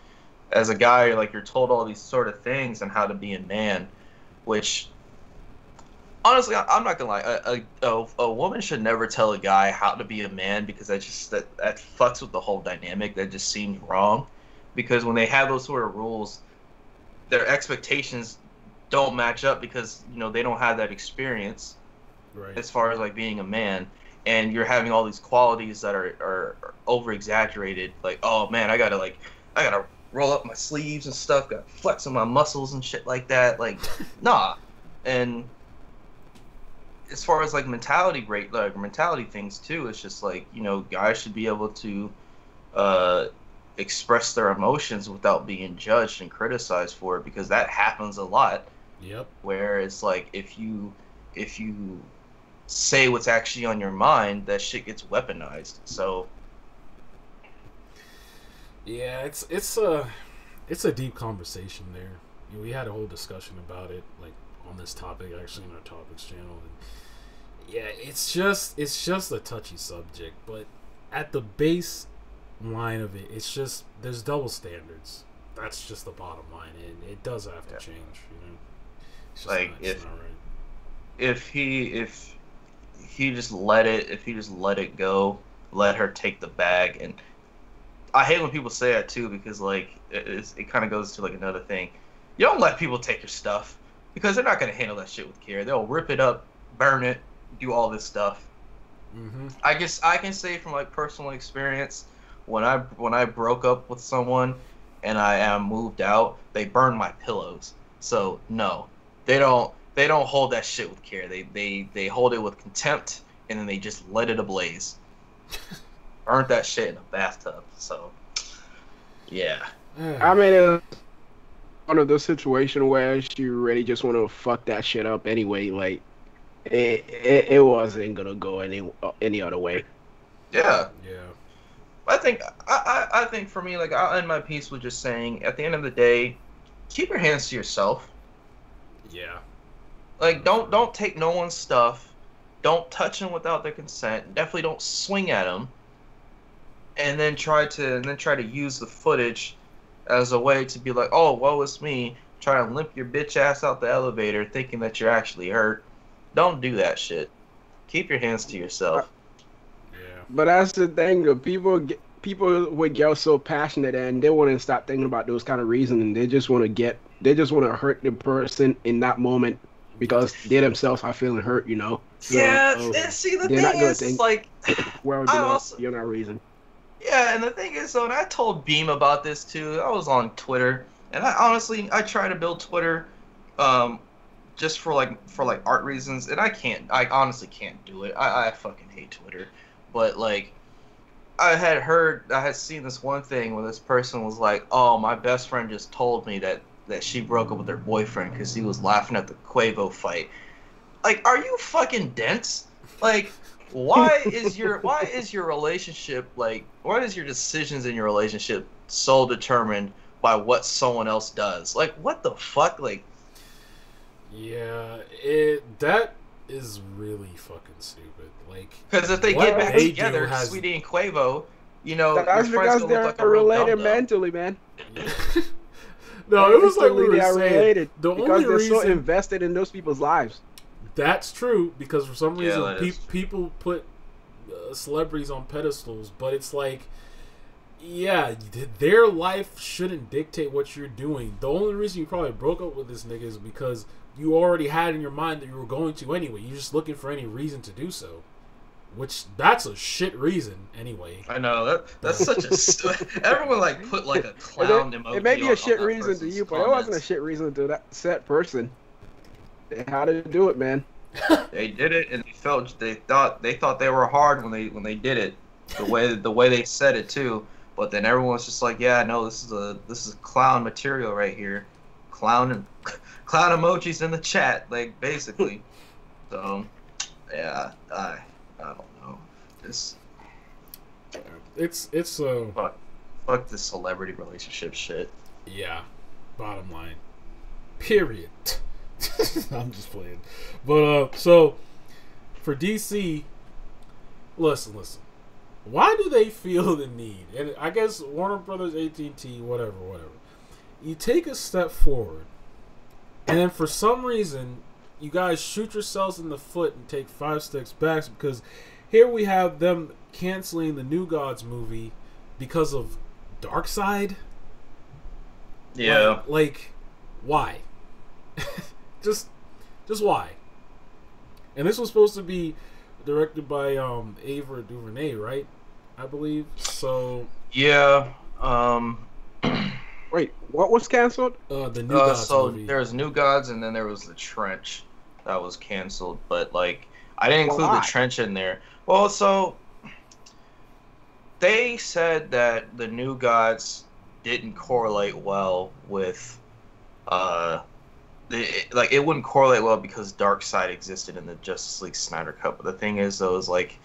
as a guy, like, you're told all these sort of things and how to be a man, which honestly, I'm not gonna lie, a woman should never tell a guy how to be a man, because that fucks with the whole dynamic. That just seems wrong, because when they have those sort of rules, their expectations don't match up, because, you know, they don't have that experience,
Right.
as far as like being a man. And you're having all these qualities that are over exaggerated, like, oh man, I gotta roll up my sleeves and stuff, gotta flex on my muscles and shit like that, like, nah. And as far as like mentality things too, it's just like, you know, guys should be able to express their emotions without being judged and criticized for it, because that happens a lot.
Yep.
Where it's like, if you say what's actually on your mind, that shit gets weaponized. So
yeah, it's a deep conversation there. You know, we had a whole discussion about it, like, on this topic actually in our topics channel, and yeah, it's just a touchy subject. But at the base line of it, it's just there's double standards. That's just the bottom line, and it does have to change. You know, it's just
like,
it's not right.
if he just let it go, let her take the bag. And I hate when people say that too, because like it kind of goes to like another thing. You don't let people take your stuff, because they're not gonna handle that shit with care. They'll rip it up, burn it, do all this stuff.
Mm-hmm.
I guess I can say from like personal experience, when I broke up with someone and I moved out, they burned my pillows. So no, they don't hold that shit with care. They hold it with contempt, and then they just let it ablaze. Burnt that shit in a bathtub. So yeah.
I mean, it's one of those situations where she really just want to fuck that shit up anyway. Like, it wasn't gonna go any other way.
Yeah.
Yeah.
I think for me, like, I'll end my piece with just saying, at the end of the day, keep your hands to yourself.
Yeah.
Like, don't take no one's stuff. Don't touch them without their consent. Definitely don't swing at them. And then try to use the footage as a way to be like, oh, woe is me. Try to limp your bitch ass out the elevator, thinking that you're actually hurt. Don't do that shit. Keep your hands to yourself.
Yeah.
But that's the thing. People would get so passionate, and they wouldn't stop thinking about those kind of reasons, and they just want to hurt the person in that moment, because they themselves are feeling hurt, you know. So,
See, the
they're not
thing
gonna
is,
think,
like,
well, you're not reason.
yeah, and the thing is, so, and I told Beam about this too. I was on Twitter, and I try to build Twitter, just for like art reasons, and I honestly can't do it. I fucking hate Twitter, but like, I had seen this one thing where this person was like, oh, my best friend just told me that she broke up with her boyfriend because he was laughing at the Quavo fight. Like, are you fucking dense? Like, why is your relationship, like, why is your decisions in your relationship so determined by what someone else does? Like, what the fuck? Like,
yeah, that is really fucking stupid. Like,
because if they get back together, Sweetie and Quavo, you know,
that's
your friend's
because
gonna
they're
look like a real
related
dumb-dumb.
mentally, man.
No, it was like we were saying.
Related
The
because
only
they're
reason
so invested in those people's lives.
that's true, because for some reason
that is
people put celebrities on pedestals, but it's like, yeah, their life shouldn't dictate what you're doing. The only reason you probably broke up with this nigga is because you already had in your mind that you were going to anyway. You're just looking for any reason to do so. Which, that's a shit reason anyway.
I know, that's such a... Everyone, like, put, like, a clown emoji.
It may be a shit
on that
reason to you, but it
comments.
wasn't a shit reason to that set person. They had to do it, man.
They did it, and they thought they were hard when they did it. The way they said it, too. But then everyone's just like, yeah, no, this is clown material right here. Clown emojis in the chat, like, basically. So, yeah, I don't know. It's
fuck
Fuck this celebrity relationship shit.
Yeah. Bottom line. Period. I'm just playing. But, so, for DC, listen. Why do they feel the need? And I guess Warner Brothers, AT&T, whatever. You take a step forward, and then for some reason, you guys shoot yourselves in the foot and take 5 steps back, because here we have them canceling the New Gods movie because of Darkseid.
Yeah.
Like why? just why? And this was supposed to be directed by Ava DuVernay, right? I believe. So
yeah.
Wait, what was canceled?
The New Gods movie.
There's New Gods, and then there was The Trench that was canceled. But like, I didn't include The Trench in there. Well, so they said that the New Gods didn't correlate well with it wouldn't correlate well because Darkseid existed in the Justice League Snyder Cut. But the thing is, though, is like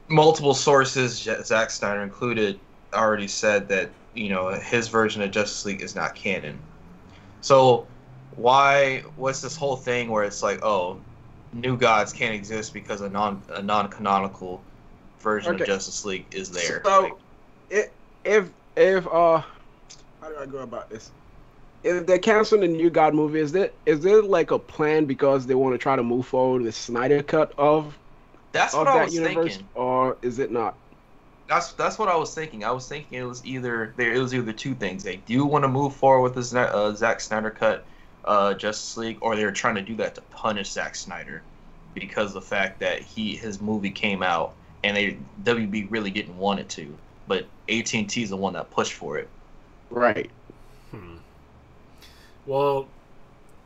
multiple sources, Zack Snyder included, already said that, you know, his version of Justice League is not canon. So what's this whole thing where it's like, oh, New Gods can't exist because a non-canonical version of Justice League is there?
So, if how do I go about this? If they're canceling the New God movie, is there like a plan because they want to try to move forward with Snyder Cut of
that universe,
thinking, or is it not?
That's what I was thinking. I was thinking it was either two things. They do want to move forward with the Zack Snyder Cut Justice League, or they're trying to do that to punish Zack Snyder because of the fact that his movie came out and WB really didn't want it to, but AT&T is the one that pushed for it.
Right.
Well,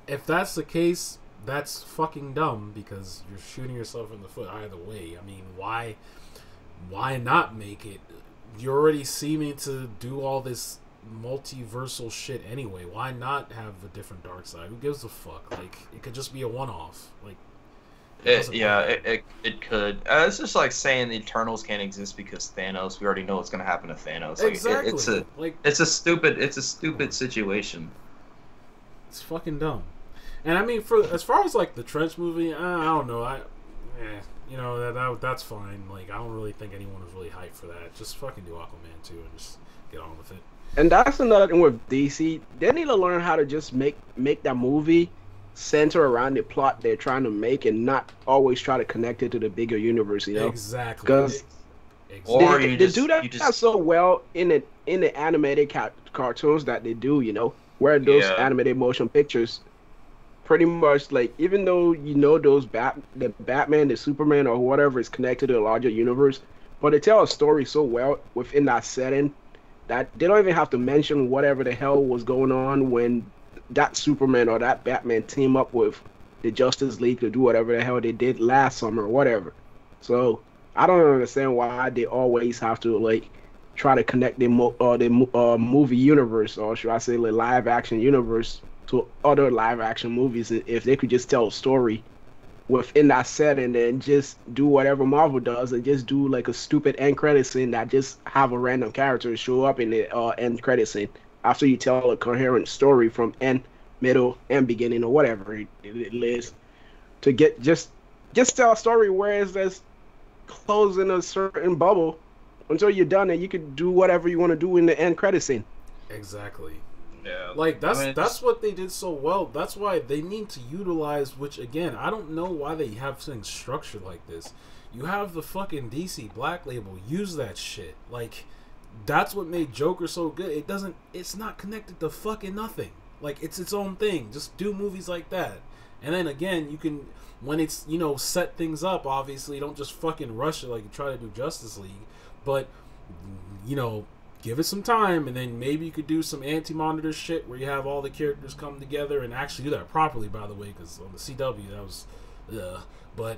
if that's the case, that's fucking dumb because you're shooting yourself in the foot either way. I mean, why not make it? You're already seeming to do all this multiversal shit anyway. Why not have a different Darkseid? Who gives a fuck? Like, it could just be a one-off. Like,
it could. It's just like saying the Eternals can't exist because Thanos. We already know what's gonna happen to Thanos. Like,
exactly.
It's a stupid situation.
It's fucking dumb. And I mean, as far as like the Trench movie, I don't know. You know, that's fine. Like, I don't really think anyone was really hyped for that. Just fucking do Aquaman 2 and just get on with it.
And that's another thing with DC. They need to learn how to just make that movie center around the plot they're trying to make and not always try to connect it to the bigger universe, you know?
Exactly.
Because they do that so well in the animated cartoons that they do, you know? Where those animated motion pictures pretty much, like, even though you know the Batman, the Superman, or whatever is connected to a larger universe, but they tell a story so well within that setting that they don't even have to mention whatever the hell was going on when that Superman or that Batman team up with the Justice League to do whatever the hell they did last summer or whatever. So I don't understand why they always have to, like, try to connect the movie universe, or should I say the live action universe, to other live action movies. If they could just tell a story within that setting and just do whatever Marvel does and just do like a stupid end credit scene that just have a random character show up in the end credit scene after you tell a coherent story from end, middle, and beginning, or whatever it is, to get just tell a story where it's just closing a certain bubble until you're done, and you can do whatever you want to do in the end credit scene.
Exactly.
Yeah.
Like, that's what they did so well. That's why they need to utilize, which, again, I don't know why they have things structured like this. You have the fucking DC Black Label. Use that shit. Like, that's what made Joker so good. It's not connected to fucking nothing. Like, it's its own thing. Just do movies like that. And then, again, you can, when it's, you know, set things up, obviously, don't just fucking rush it like you try to do Justice League. But, you know, give it some time, and then maybe you could do some anti-monitor shit where you have all the characters come together and actually do that properly, by the way, because on the CW, that was, but,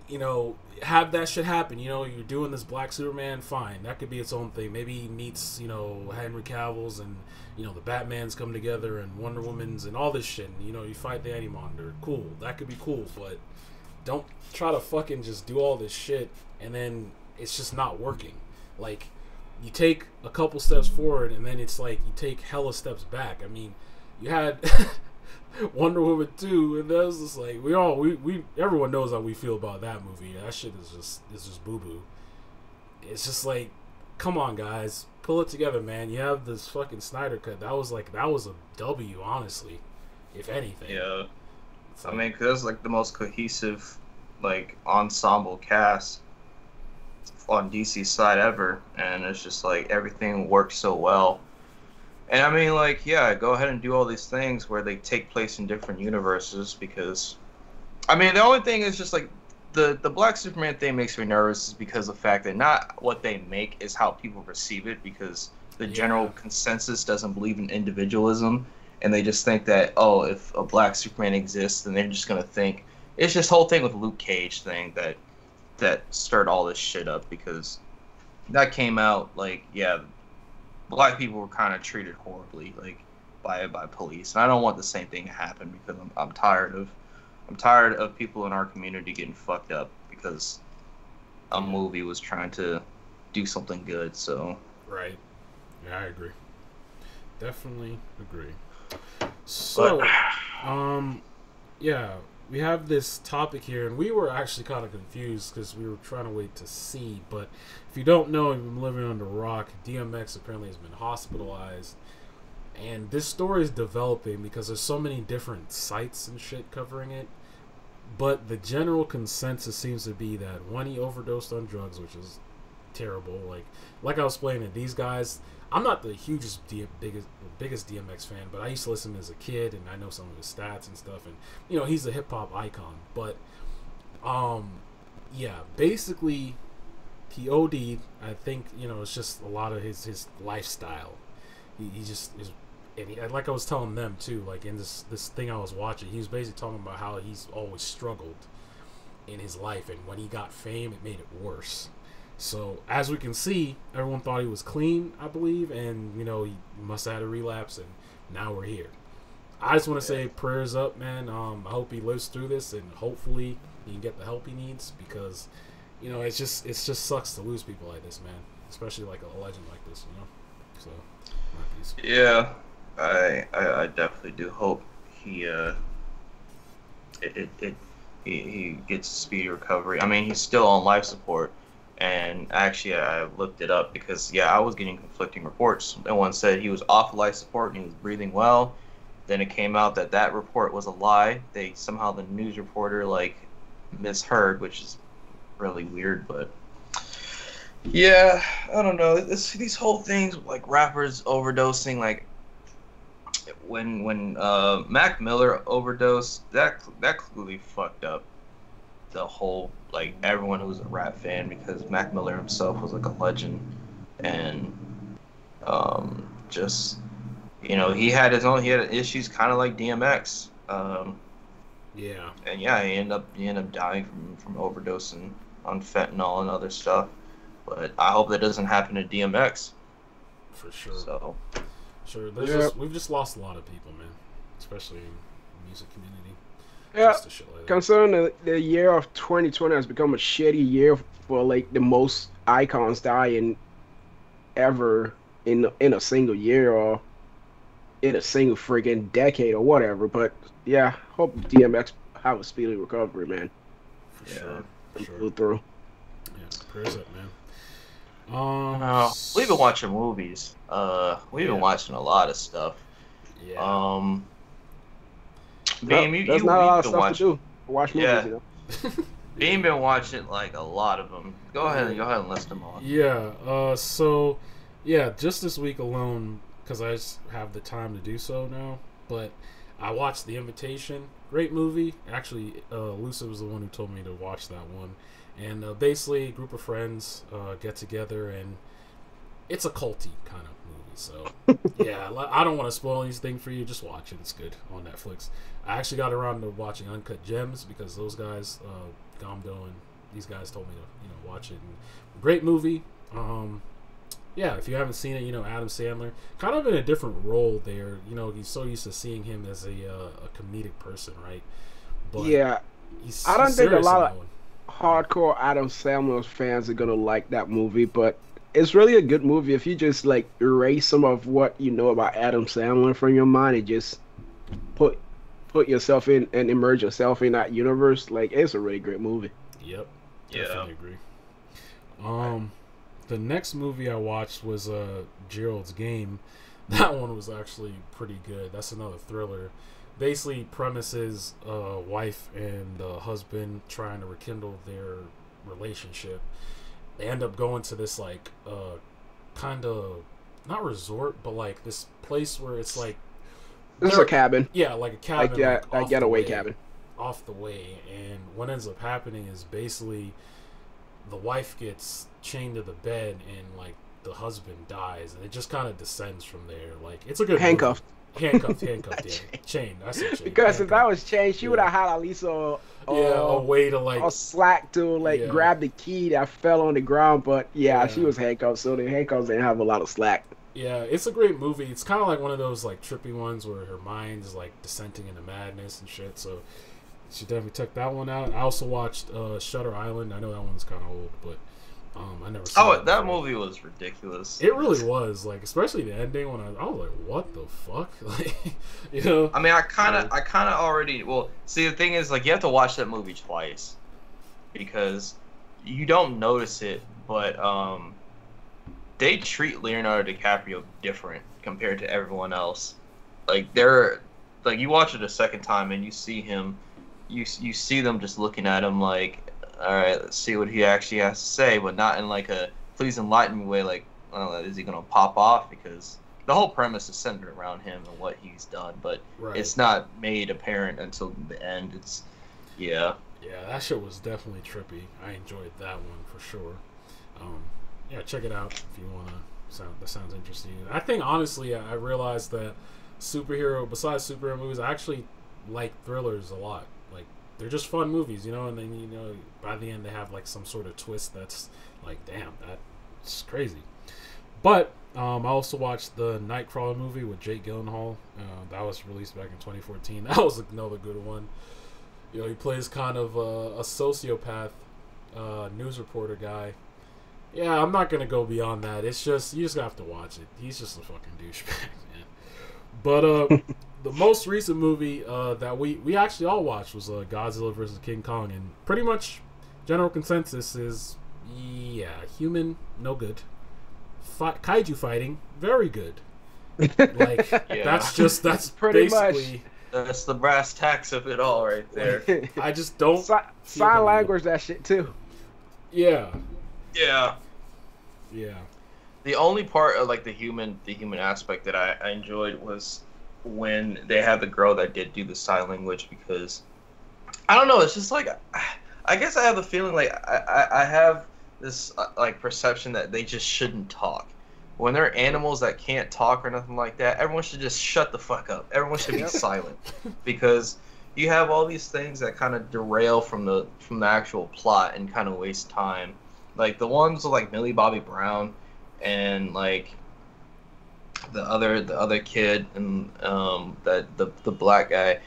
you know, have that shit happen. You know, you're doing this Black Superman, fine. That could be its own thing. Maybe he meets, you know, Henry Cavill's and, you know, the Batman's come together and Wonder Woman's and all this shit. And, you know, you fight the anti-monitor. Cool. That could be cool, but don't try to fucking just do all this shit and then it's just not working. Like, you take a couple steps forward, and then it's like you take hella steps back. I mean, you had Wonder Woman 2, and that was just like we everyone knows how we feel about that movie. That shit is just boo boo. It's just like, come on, guys, pull it together, man. You have this fucking Snyder cut. That was a W, honestly, if anything.
Yeah.
Like,
I mean, 'cause that's like the most cohesive, like, ensemble cast on DC's side ever, and it's just like everything works so well. And I mean, like, yeah, go ahead and do all these things where they take place in different universes, because I mean, the only thing is just like the Black Superman thing makes me nervous is because of the fact that not what they make is how people receive it, because the general consensus doesn't believe in individualism, and they just think that, oh, if a Black Superman exists, then they're just gonna think it's this whole thing with Luke Cage thing that stirred all this shit up, because that came out like, yeah, Black people were kind of treated horribly, like by police, and I don't want the same thing to happen, because I'm tired of people in our community getting fucked up because a movie was trying to do something good. So
right, yeah, I agree, definitely agree. So, yeah, we have this topic here, and we were actually kind of confused because we were trying to wait to see. But if you don't know, you've been living under a rock. DMX apparently has been hospitalized, and this story is developing because there's so many different sites and shit covering it. But the general consensus seems to be that one, he overdosed on drugs, which is terrible. Like I was explaining, these guys, I'm not the biggest DMX fan, but I used to listen to him as a kid, and I know some of his stats and stuff, and you know, he's a hip hop icon. But yeah, basically he OD'd. I think, you know, it's just a lot of his lifestyle. He just is, and like I was telling them too, like in this thing I was watching, he was basically talking about how he's always struggled in his life, and when he got fame, it made it worse. So as we can see, everyone thought he was clean, I believe, and you know, he must have had a relapse, and now we're here. I just want to say prayers up, man. I hope he lives through this, and hopefully he can get the help he needs, because you know, it just sucks to lose people like this, man, especially like a legend like this, you know. So
yeah, I definitely do hope he he gets a speedy recovery. I mean, he's still on life support. And actually, I looked it up because, yeah, I was getting conflicting reports. And one said he was off life support and he was breathing well. Then it came out that report was a lie. Somehow the news reporter, like, misheard, which is really weird. But, yeah, I don't know. These whole things, like rappers overdosing, like, when Mac Miller overdosed, that clearly fucked up the whole, like, everyone who was a rap fan, because Mac Miller himself was like a legend, and just, you know, he had issues kind of like DMX,
yeah,
and yeah, he ended up dying from overdosing on fentanyl and other stuff. But I hope that doesn't happen to DMX.
For sure.
So
sure, we've just lost a lot of people, man, especially in the music community.
Yeah,
Like
concerning the year of 2020 has become a shitty year for like the most icons dying ever in a single year or in a single freaking decade or whatever. But yeah, hope DMX have a speedy recovery, man.
For sure.
Go through.
Yeah, prayers up, man.
we've been watching movies. We've been watching a lot of stuff.
Yeah.
Beam,
there's not a lot of stuff to do. Watch movies,
Yeah.
you know.
Beam been watching like a lot of them. Go ahead and list them all.
Yeah. So, yeah, just this week alone, because I just have the time to do so now. But I watched The Invitation. Great movie. Actually, Lucy was the one who told me to watch that one. And basically, a group of friends get together, and it's a culty kind of movie. So, yeah, I don't want to spoil anything for you. Just watch it. It's good on Netflix. I actually got around to watching Uncut Gems because those guys, Gamdo and these guys, told me to watch it. And great movie. Yeah, if you haven't seen it, Adam Sandler, kind of in a different role there. He's so used to seeing him as a comedic person, right? But
yeah, I don't think a lot of hardcore Adam Sandler fans are gonna like that movie, but it's really a good movie if you just like erase some of what you know about Adam Sandler from your mind and just put put yourself in and immerse yourself in that universe. Like it's a really great movie.
Yep,
Yeah.
definitely agree. The next movie I watched was Gerald's Game. That one was actually pretty good. That's another thriller. Basically, premises wife and husband trying to rekindle their relationship. They end up going to this like kind of not resort, but like this place where it's like
This is a cabin,
yeah, like a cabin,
like yeah,
like,
a
off
getaway
the way,
cabin.
off the way. And what ends up happening is basically the wife gets chained to the bed and like the husband dies, and it just kind of descends from there. Like it's a good
Handcuffed.
handcuffed, yeah, chained. I said chained.
Because if that
handcuffed.
was changed, she would have had at least
a way to like
a slack to like
Yeah.
grab the key that fell on the ground. But yeah,
Yeah.
she was handcuffed, so the handcuffs didn't have a lot of slack.
Yeah, it's a great movie. It's kind of like one of those like trippy ones where her mind is like descending into madness and shit. So she definitely took that one out. I also watched Shutter Island. I know that one's kind of old, but I never saw
Oh,
it
that
before.
movie was ridiculous.
It really was, like, especially the ending when I was like, what the fuck? Like, you know?
I mean, I kind of already. Well, see, the thing is, like, you have to watch that movie twice because you don't notice it, but they treat Leonardo DiCaprio different compared to everyone else. Like, you watch it a second time and you see him, you see them just looking at him like, all right, let's see what he actually has to say, but not in like a please enlighten me way. Like, I don't know, is he gonna pop off? Because the whole premise is centered around him and what he's done, but
Right.
it's not made apparent until the end. It's yeah.
Yeah, that shit was definitely trippy. I enjoyed that one for sure. Yeah, check it out if you want to. That sounds interesting. I think, honestly, I realized that besides superhero movies, I actually like thrillers a lot. Like, they're just fun movies, you know, and then, you know, by the end they have like some sort of twist that's like, damn, that's crazy. But I also watched the Nightcrawler movie with Jake Gyllenhaal. That was released back in 2014. That was another good one. You know, he plays kind of a sociopath news reporter guy. Yeah, I'm not gonna go beyond that. It's just you just have to watch it. He's just a fucking douchebag, man. But the most recent movie that we actually all watched was Godzilla vs. King Kong, and pretty much general consensus is human no good, kaiju fighting very good. Like
Yeah.
that's
Pretty much.
basically.
That's the brass tacks of it all right there.
I just don't.
Sign language that shit too.
Yeah,
Yeah.
yeah.
The only part of like the human aspect that I enjoyed was when they had the girl that did do the sign language, because I don't know, it's just like I guess I have the feeling like I have this like perception that they just shouldn't talk. When they're animals that can't talk or nothing like that, everyone should just shut the fuck up. Everyone should be silent, because you have all these things that kind of derail from the actual plot and kind of waste time. Like the ones with like Millie Bobby Brown and like the other kid and that the black guy, it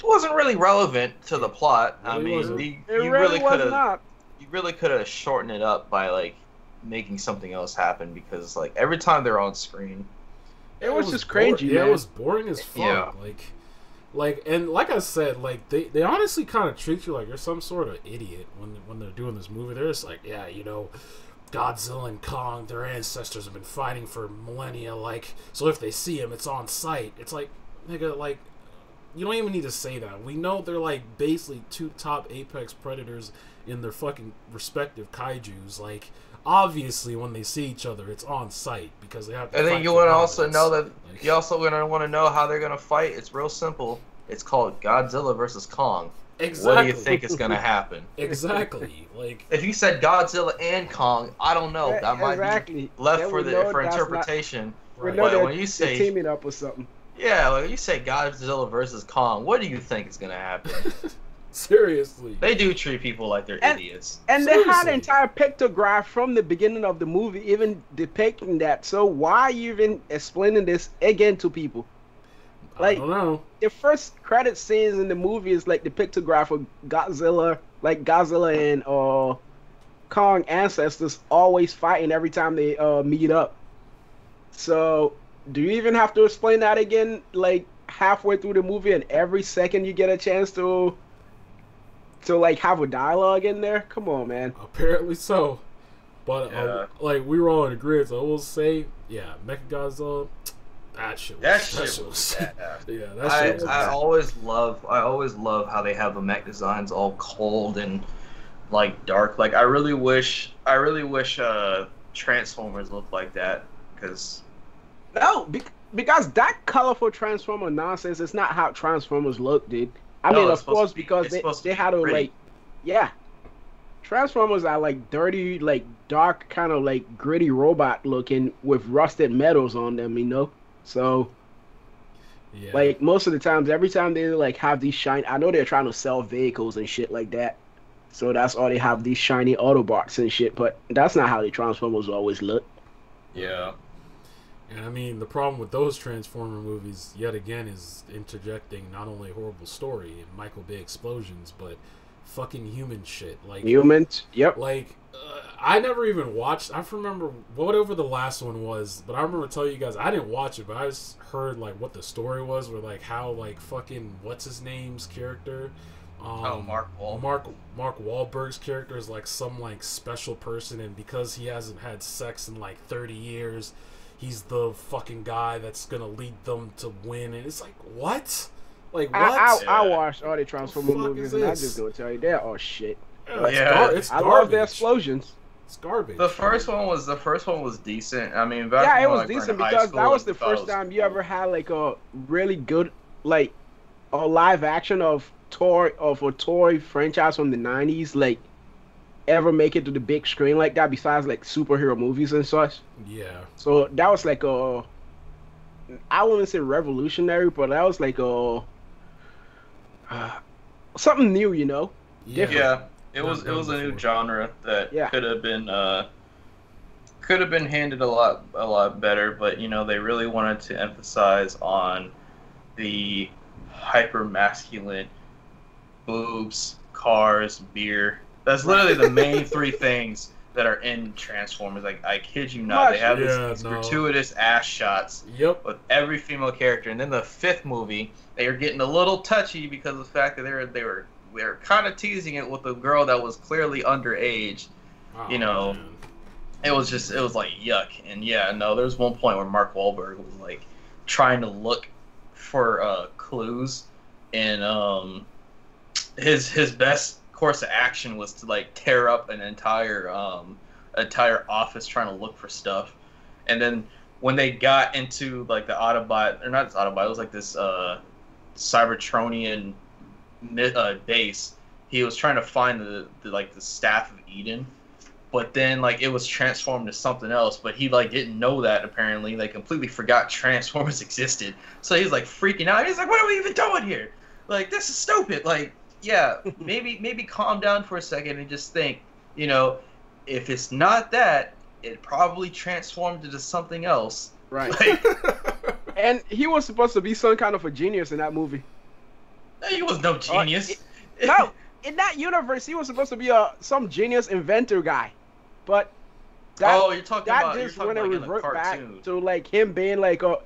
wasn't really relevant to the plot. I
Really
mean,
wasn't.
you
It
really
was
could have
not.
shortened it up by like making something else happen, because like every time they're on screen,
It was just
boring.
cringy,
Yeah,
man.
it was boring as fuck.
Yeah.
And like I said, like they honestly kind of treat you like you're some sort of idiot when they're doing this movie. They're just like, yeah, you know, Godzilla and Kong, their ancestors have been fighting for millennia. Like, so if they see him, it's on sight. It's like, nigga, like, you don't even need to say that. We know they're like basically two top apex predators in their fucking respective kaijus. Like, obviously, when they see each other, it's on sight because they have to
and then
fight
you
for
want to also
dominance.
know that
Like-
you also gonna want to know how they're gonna fight. It's real simple. It's called Godzilla versus Kong.
Exactly.
What do you think is gonna happen?
Exactly. Like,
If you said Godzilla and Kong, I don't know. That might
exactly.
be left
Then
for
we know
for
that's not-
interpretation.
We
right.
know
But
they're,
when you say-
they're teaming up or something.
Yeah, like you say Godzilla versus Kong, what do you think is gonna happen?
seriously.
They do treat people like they're
And-
idiots.
And they had
Seriously.
an entire pictograph from the beginning of the movie, even depicting that. So why are you even explaining this again to people?
I don't know.
The first credit scenes in the movie is like the pictograph of Godzilla, like Godzilla and Kong ancestors always fighting every time they meet up. So, do you even have to explain that again, like halfway through the movie, and every second you get a chance to like have a dialogue in there? Come on, man.
Apparently so. But like we were all in agreement, so I will say, yeah, Mechagodzilla, that shit was yeah, that shit was
I always love how they have the mech designs all cold and like dark. Like I really wish Transformers looked like that, because
because that colorful Transformer nonsense is not how Transformers look, dude. I mean, of course, because they had to like, yeah. Transformers are like dirty, like dark, kind of like gritty robot looking with rusted metals on them, you know? So,
yeah.
like most of the times, every time they like have these shiny, I know they're trying to sell vehicles and shit like that. So that's all they have, these shiny Autobots and shit, but that's not how the Transformers always look.
Yeah.
And I mean, the problem with those Transformer movies, yet again, is interjecting not only a horrible story and Michael Bay explosions, but fucking human shit. Like
humans, yep.
Like, I never even watched. I remember whatever the last one was, but I remember telling you guys I didn't watch it, but I just heard like what the story was, or like how like fucking what's his name's character.
Mark
Wahlberg's character is like some like special person, and because he hasn't had sex in like 30 years, he's the fucking guy that's gonna lead them to win. And it's like, what? Like, what?
I watched all the Transformer movies, and I just gonna tell you, they're all shit.
It's
I
garbage.
love their explosions.
It's garbage.
The first one was decent. I mean,
it was decent because that was the first time you ever had like a really good like a live action of a toy franchise from the 90s like ever make it to the big screen like that, besides like superhero movies and such.
Yeah.
So that was like I wouldn't say revolutionary, but that was like something new, you know?
Different. Yeah. It was a new genre that could have been handled a lot better, but you know, they really wanted to emphasize on the hyper masculine boobs, cars, beer. That's literally the main three things that are in Transformers. Like, I kid you not, they have these gratuitous ass shots with every female character. And then the fifth movie, they were getting a little touchy because of the fact that they were kind of teasing it with a girl that was clearly underage. You know, man. It was like yuck. And yeah, no, there was one point where Mark Wahlberg was like trying to look for clues, and his best course of action was to like tear up an entire office trying to look for stuff. And then when they got into like the Autobot, or not this Autobot, it was like this Cybertronian base, he was trying to find the Staff of Eden, but then like it was transformed to something else, but he like didn't know that. Apparently they completely forgot Transformers existed, so he's like freaking out. He's like, what are we even doing here? Like, this is stupid. Like, yeah, maybe calm down for a second and just think, you know, if it's not that, it probably transformed into something else.
Right. Like, and he was supposed to be some kind of a genius in that movie.
He was no genius.
No, in that universe, he was supposed to be some genius inventor guy. But that just went to revert back to like him being like a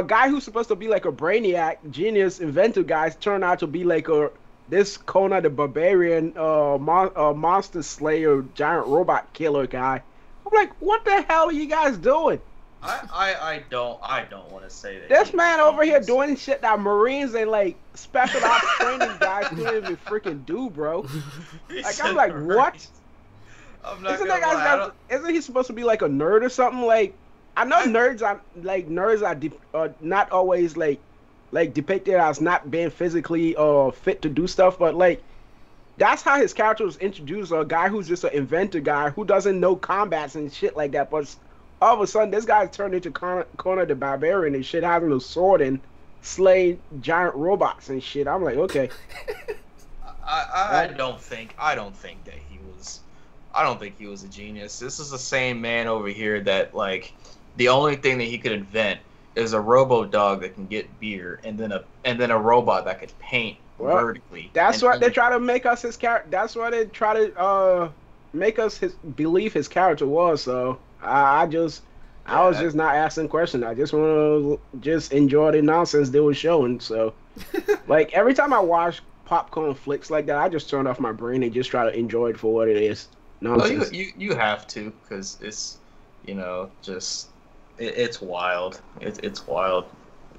guy who's supposed to be like a brainiac, genius inventor guy turned out to be like this Conan the Barbarian monster slayer, giant robot killer guy. I'm like, what the hell are you guys doing?
I don't want to say that.
This man over here doing shit that Marines and like special ops training guys couldn't even freaking do, bro. Like, I'm like, what?
I'm not gonna lie.
Isn't he supposed to be like a nerd or something? Like, I know nerds are not always like depicted as not being physically fit to do stuff, but like that's how his character was introduced. A guy who's just an inventor guy who doesn't know combats and shit like that, but all of a sudden this guy's turned into Conan the Barbarian and shit, having a sword and slaying giant robots and shit. I'm like, okay.
I don't think that he was. I don't think he was a genius. This is the same man over here that like the only thing that he could invent is a robo dog that can get beer, and then a robot that could paint vertically.
That's what they try to make us his character. That's why they try to make us believe his character was. So I was
Yeah,
just not asking questions. I just want to just enjoy the nonsense they were showing. So like every time I watch popcorn flicks like that, I just turn off my brain and just try to enjoy it for what it is.
well,
Nonsense.
you have to because it's just it's wild. It's wild.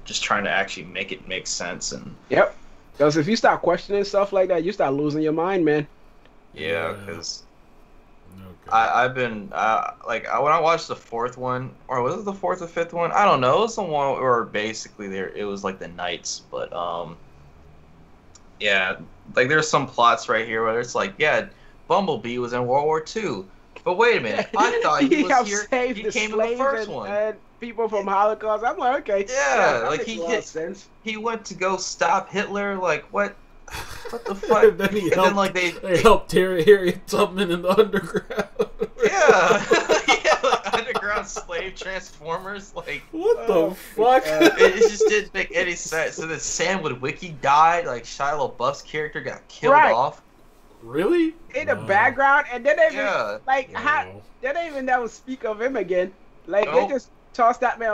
Just trying to actually make it make sense and
Yep. Because if you start questioning stuff like that, you start losing your mind, man.
yeah, because
Okay.
I've been when I watched the fourth one, or was it the fourth or fifth one? I don't know. It was the one where basically it was like the knights, but yeah, like there's some plots right here where it's like, yeah, Bumblebee was in World War II, but wait a minute, I thought he was
helped
here.
save
He
the
came in the
slaves
first
and,
one.
and people from Holocaust. I'm like, okay,
Yeah,
that
like
makes
he
a lot of sense.
he went to go stop Hitler. Like what? What the fuck?
And then he
And
helped,
then like
they helped Harriet Tubman in the underground.
yeah, yeah, like underground slave transformers. Like
What
Oh,
the fuck?
it just didn't make any sense. So then Sam Witwicky died. Like Shia LaBeouf's character got killed
Right.
off.
Really?
In the
No.
background, and then they even
Yeah.
like
No.
they didn't even never speak of him again. Like
Nope.
they just tossed that man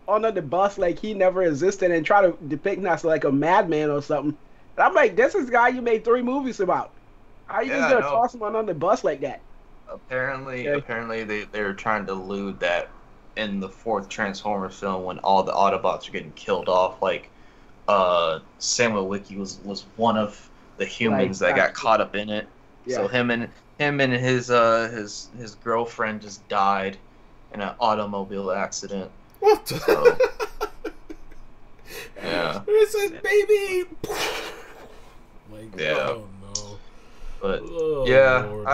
under the bus like he never existed and try to depict him as like a madman or something. And I'm like, this is the guy you made 3 movies about. How you
Yeah,
just gonna
no.
toss him under the bus like that?
Apparently,
Okay.
apparently they were trying to allude that in the fourth Transformers film, when all the Autobots are getting killed off, like Sam Witwicky was one of the humans
Like,
that got caught up in it.
Yeah.
So him and his girlfriend just died in an automobile accident.
What the?
So, yeah.
It says baby. Like,
Yeah.
oh no.
But
Oh,
yeah,
Lord.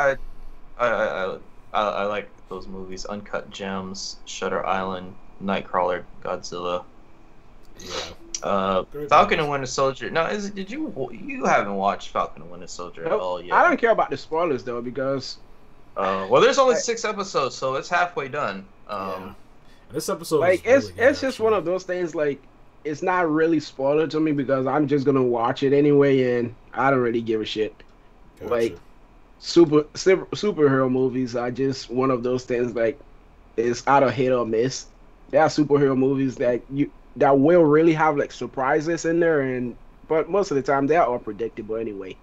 I like those movies: Uncut Gems, Shutter Island, Nightcrawler, Godzilla.
Yeah. Great
Falcon
movies.
and Winter Soldier. No, you haven't watched Falcon and Winter Soldier at
Nope.
all yet?
I don't care about the spoilers though because
Well, there's only 6 episodes, so it's halfway done.
Yeah. And this episode
like
is really good,
it's just one of those things like it's not really spoiler to me because I'm just gonna watch it anyway and I don't really give a shit.
Gotcha.
Like superhero movies are just one of those things like it's either hit or miss. There are superhero movies that will really have like surprises in there but most of the time they are all predictable anyway.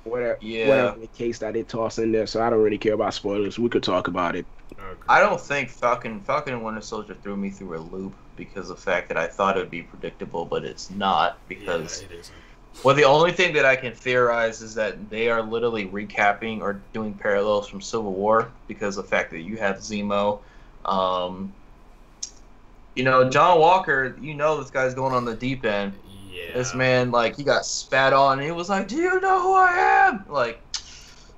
Whatever the case that they toss in there, so I don't really care about spoilers. We could talk about it.
Okay.
I don't think Falcon and Winter Soldier threw me through a loop because of the fact that I thought it would be predictable, but it's not because.
Yeah, it isn't.
Well, the only thing that I can theorize is that they are literally recapping or doing parallels from Civil War because of the fact that you have Zemo. John Walker, this guy's going on the deep end.
Yeah.
This man, like, he got spat on and he was like, "Do you know who I am?" Like,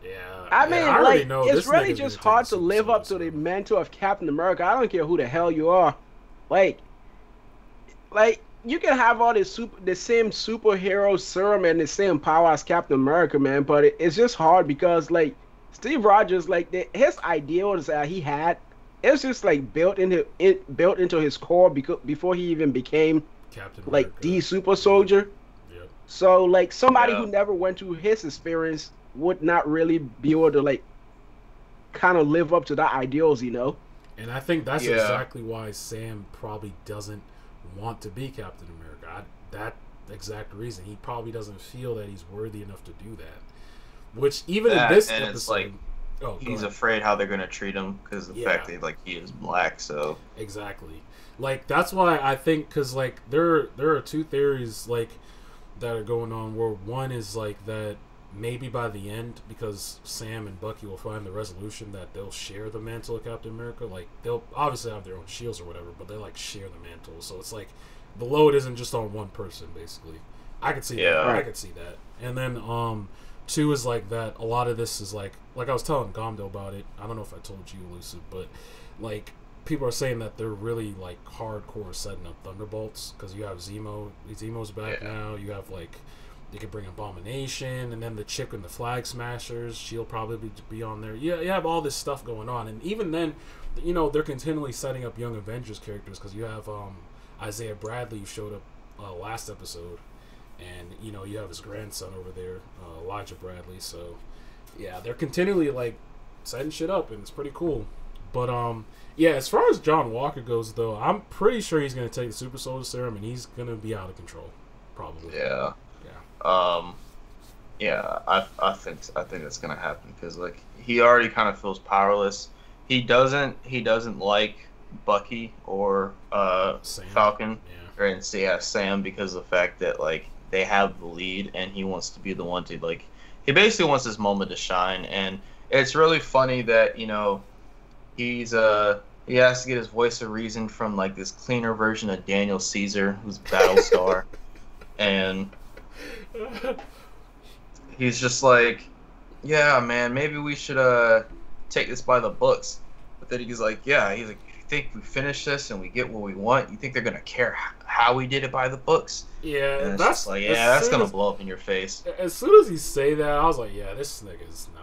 Yeah.
I mean,
already
like,
know
it's
this
really
nigga's
just
gonna
hard
take
to
this
live up to the
seriously.
mantle of Captain America. I don't care who the hell you are. Like, you can have all the same superhero serum and the same power as Captain America, man, but it's just hard because, like, Steve Rogers, like, his ideals that he had, it's just, like, built into his core before he even became,
Captain
like,
America.
the super soldier.
Yep.
So, like, somebody
Yeah.
who never went through his experience would not really be able to, like, kind of live up to that ideals,
And I think that's
Yeah.
exactly why Sam probably doesn't want to be Captain America. That exact reason. He probably doesn't feel that he's worthy enough to do that. Which even
That,
in this
and
episode,
it's like,
go
he's
ahead.
afraid how they're going to treat him because of the
Yeah.
fact that, like, he is black, so.
Exactly. Like, that's why I think, because, like, there are 2 theories, like, that are going on, where one is, like, that maybe by the end, because Sam and Bucky will find the resolution that they'll share the mantle of Captain America. Like, they'll obviously have their own shields or whatever, but they, like, share the mantle. So it's like, the load isn't just on one person, basically. I could see that.
Yeah.
I could see that. And then, 2 is, like, that a lot of this is, like I was telling Gomdo about it. I don't know if I told you, Elusive, but, like, people are saying that they're really, like, hardcore setting up Thunderbolts, because you have Zemo. Zemo's back now. You have, like, you could bring Abomination, and then the chick in the Flag Smashers, she'll probably be on there. You have all this stuff going on, and even then, they're continually setting up Young Avengers characters, because you have Isaiah Bradley, who showed up last episode, and you have his grandson over there, Elijah Bradley. So Yeah, they're continually like setting shit up, and it's pretty cool. But yeah, as far as John Walker goes, though, I'm pretty sure he's gonna take the Super Soldier Serum, and he's gonna be out of control, probably.
Yeah.
Yeah.
Yeah, I think that's gonna happen because like he already kind of feels powerless. He doesn't like Bucky or
Sam.
Falcon
Yeah.
or Sam because of the fact that like they have the lead and he wants to be the one to like he basically wants this moment to shine. And it's really funny that he has to get his voice of reason from like this cleaner version of Daniel Caesar, who's Battlestar, and he's just like, yeah, man, maybe we should take this by the books. But then he's like, you think we finish this and we get what we want? You think they're gonna care how we did it by the books?
Yeah,
and that's like, that's gonna blow up in your face.
As soon as he say that, I was like, yeah, this nigga's not.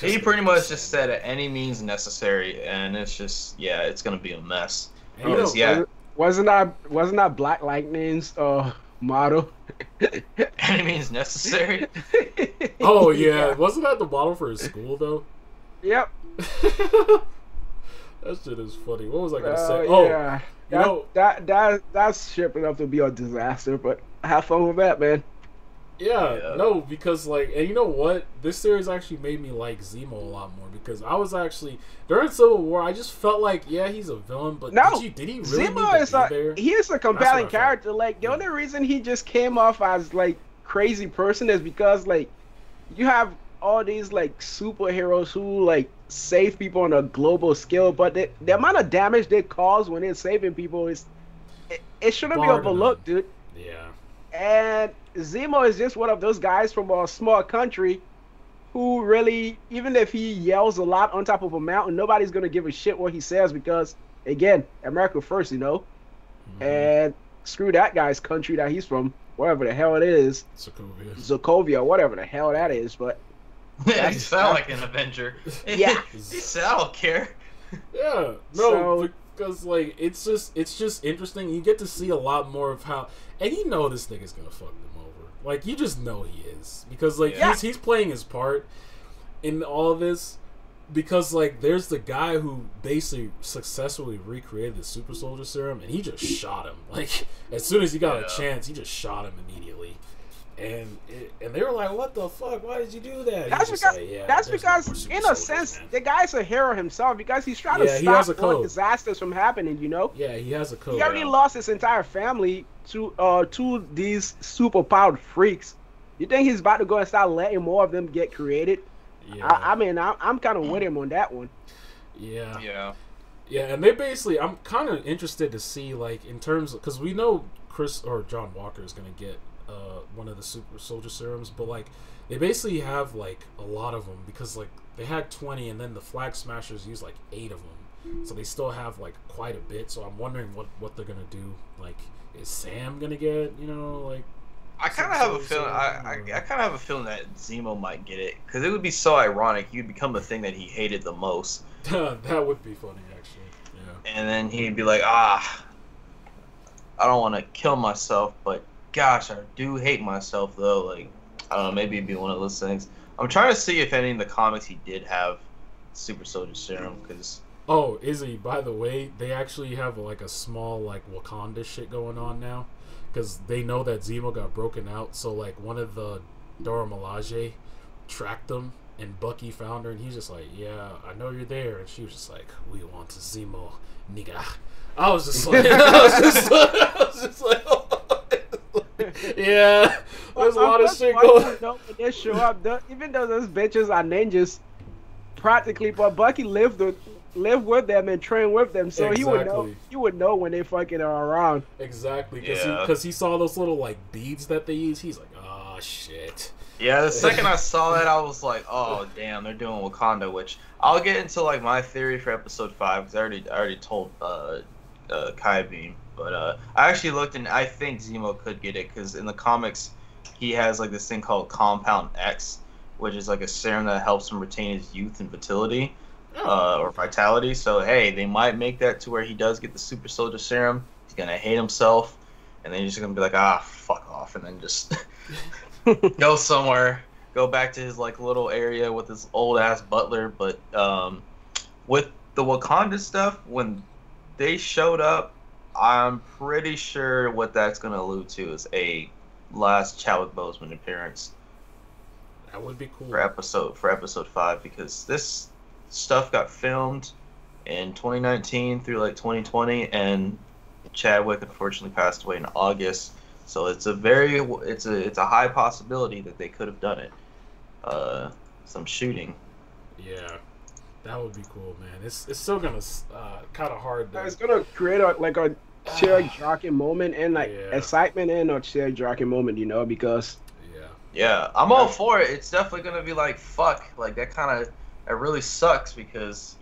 He pretty much just said at any means necessary, and it's just it's gonna be a mess.
And wasn't that Black Lightning's motto?
Any means necessary.
Oh yeah, wasn't that the model for his school though?
Yep.
That shit is funny. What was I gonna say?
Yeah. That's shaping up to be a disaster, but have fun with that, man.
Yeah, no, because like, and you know what? This series actually made me like Zemo a lot more because I was actually during Civil War. I just felt like, yeah, he's a villain, but did he really
Zemo
need
is
to be there?
He is a compelling character. Like the only reason he just came off as like crazy person is because like you have all these like superheroes who like save people on a global scale, but the amount of damage they cause when they're saving people is it shouldn't be overlooked, dude.
Yeah.
And Zemo is just one of those guys from a small country who really, even if he yells a lot on top of a mountain, nobody's gonna give a shit what he says because, again, America first, Mm-hmm. And screw that guy's country that he's from, wherever the hell it is. Sokovia, whatever the hell that is, but...
Yeah, he sound like an Avenger.
Yeah.
He said, I don't care.
Yeah, no, because like it's just interesting. You get to see a lot more of how, and you know this nigga's gonna fuck them over. Like you just know he is because like he's playing his part in all of this. Because like there's the guy who basically successfully recreated the Super Soldier Serum, and he just shot him. Like as soon as he got a chance, he just shot him immediately. And they were like, "What the fuck? Why did you do that?"
That's because in a sense, the guy's a hero himself because he's trying to stop more disasters from happening.
Yeah, he has a code.
He already lost his entire family to these super powered freaks. You think he's about to go and start letting more of them get created? Yeah. I mean, I'm kind of with him on that one.
Yeah.
Yeah.
Yeah, and they basically, I'm kind of interested to see like in terms of, because we know John Walker is gonna get one of the Super Soldier Serums, but like they basically have like a lot of them because like they had 20 and then the Flag Smashers used like 8 of them, so they still have like quite a bit. So I'm wondering what they're gonna do. Like, is Sam gonna get like?
I kind of have a feeling. I kind of have a feeling that Zemo might get it because it would be so ironic. You'd become the thing that he hated the most.
That would be funny, actually. Yeah.
And then he'd be like, I don't want to kill myself, but gosh, I do hate myself though. Like, I don't know, maybe it'd be one of those things. I'm trying to see if any in the comics he did have Super Soldier Serum, because...
Oh, Izzy, by the way, they actually have like a small like Wakanda shit going on now, because they know that Zemo got broken out, so like one of the Dora Milaje tracked them, and Bucky found her, and he's just like, yeah, I know you're there, and she was just like, we want to Zemo, nigga. I was just like, yeah, there's a lot of shit going on.
They show up, even though those bitches are ninjas, practically, but Bucky lived with them and train with them, so
exactly.
he would know when they fucking are around.
Exactly, because he saw those little like beads that they use. He's like, oh shit.
Yeah, the second I saw that, I was like, oh damn, they're doing Wakanda. Which I'll get into like my theory for episode 5 because I already told Kai Beam, but I actually looked and I think Zemo could get it because in the comics he has like this thing called Compound X, which is like a serum that helps him retain his youth and vitality. Or vitality. So hey, they might make that to where he does get the Super Soldier Serum. He's gonna hate himself, and then he's just gonna be like, fuck off, and then just go go back to his like little area with his old ass butler. But with the Wakanda stuff, when they showed up, I'm pretty sure what that's gonna allude to is a last Chadwick Boseman appearance.
That would be cool
for episode 5, because this stuff got filmed in 2019 through like 2020, and Chadwick unfortunately passed away in August. So it's a high possibility that they could have done it. Some shooting.
Yeah, that would be cool, man. It's still gonna kind of hard.
It's gonna create a shared jockey moment and like excitement and a shared jockey moment, because
yeah, I'm all for it. It's definitely gonna be like fuck, like that really sucks, because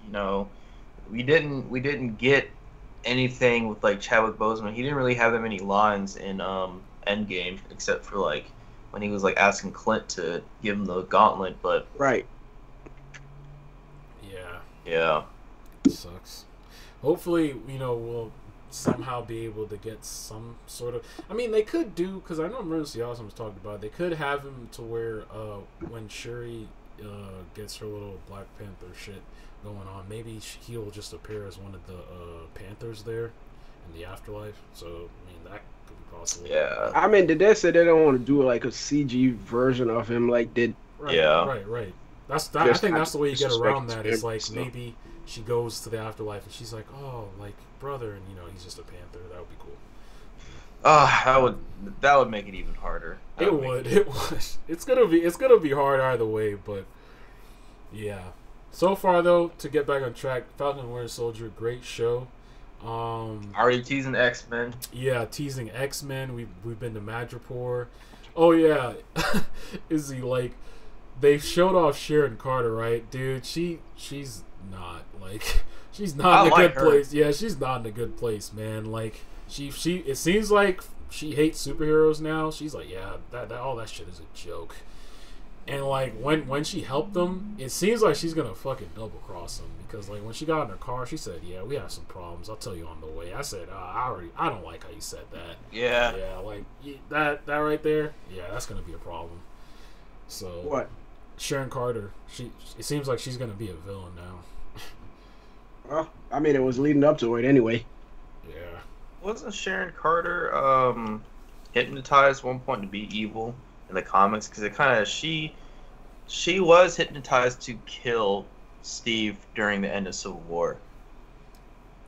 we didn't get anything with like Chadwick Boseman. He didn't really have that many lines in Endgame, except for like when he was like asking Clint to give him the gauntlet. But
right,
yeah,
it sucks. Hopefully, we'll somehow be able to get some sort of. I mean, they could do, because I know Emergency Awesome was talking about. They could have him to where when Shuri gets her little Black Panther shit going on, maybe he'll just appear as one of the Panthers there in the afterlife. So I mean, that could be possible.
Yeah.
I mean, did they say they don't want to do like a CG version of him like did?
Right,
yeah.
Right. I think that's the way you get around that. It's like maybe she goes to the afterlife and she's like, oh, like brother, and he's just a panther. That would be cool.
That would make it even harder.
It would. It's gonna be hard either way, but yeah. So far though, to get back on track, Falcon and Winter Soldier, great show.
Already teasing X-Men.
Yeah, teasing X-Men. We've been to Madripoor. Oh yeah, is he like? They showed off Sharon Carter, right, dude? She's not like she's not in a good place. Yeah, she's not in a good place, man. Like she it seems like she hates superheroes now. She's like, yeah, that all that shit is a joke. And like when she helped them, it seems like she's gonna fucking double cross them, because like when she got in her car, she said, "Yeah, we have some problems. I'll tell you on the way." I said, I don't like how you said that."
Yeah.
Yeah, like that right there. Yeah, that's gonna be a problem. So
what?
Sharon Carter, it seems like she's gonna be a villain now.
Well, I mean, it was leading up to it anyway.
Yeah.
Wasn't Sharon Carter hypnotized at one point to be evil in the comics? Because it kind of she was hypnotized to kill Steve during the end of Civil War.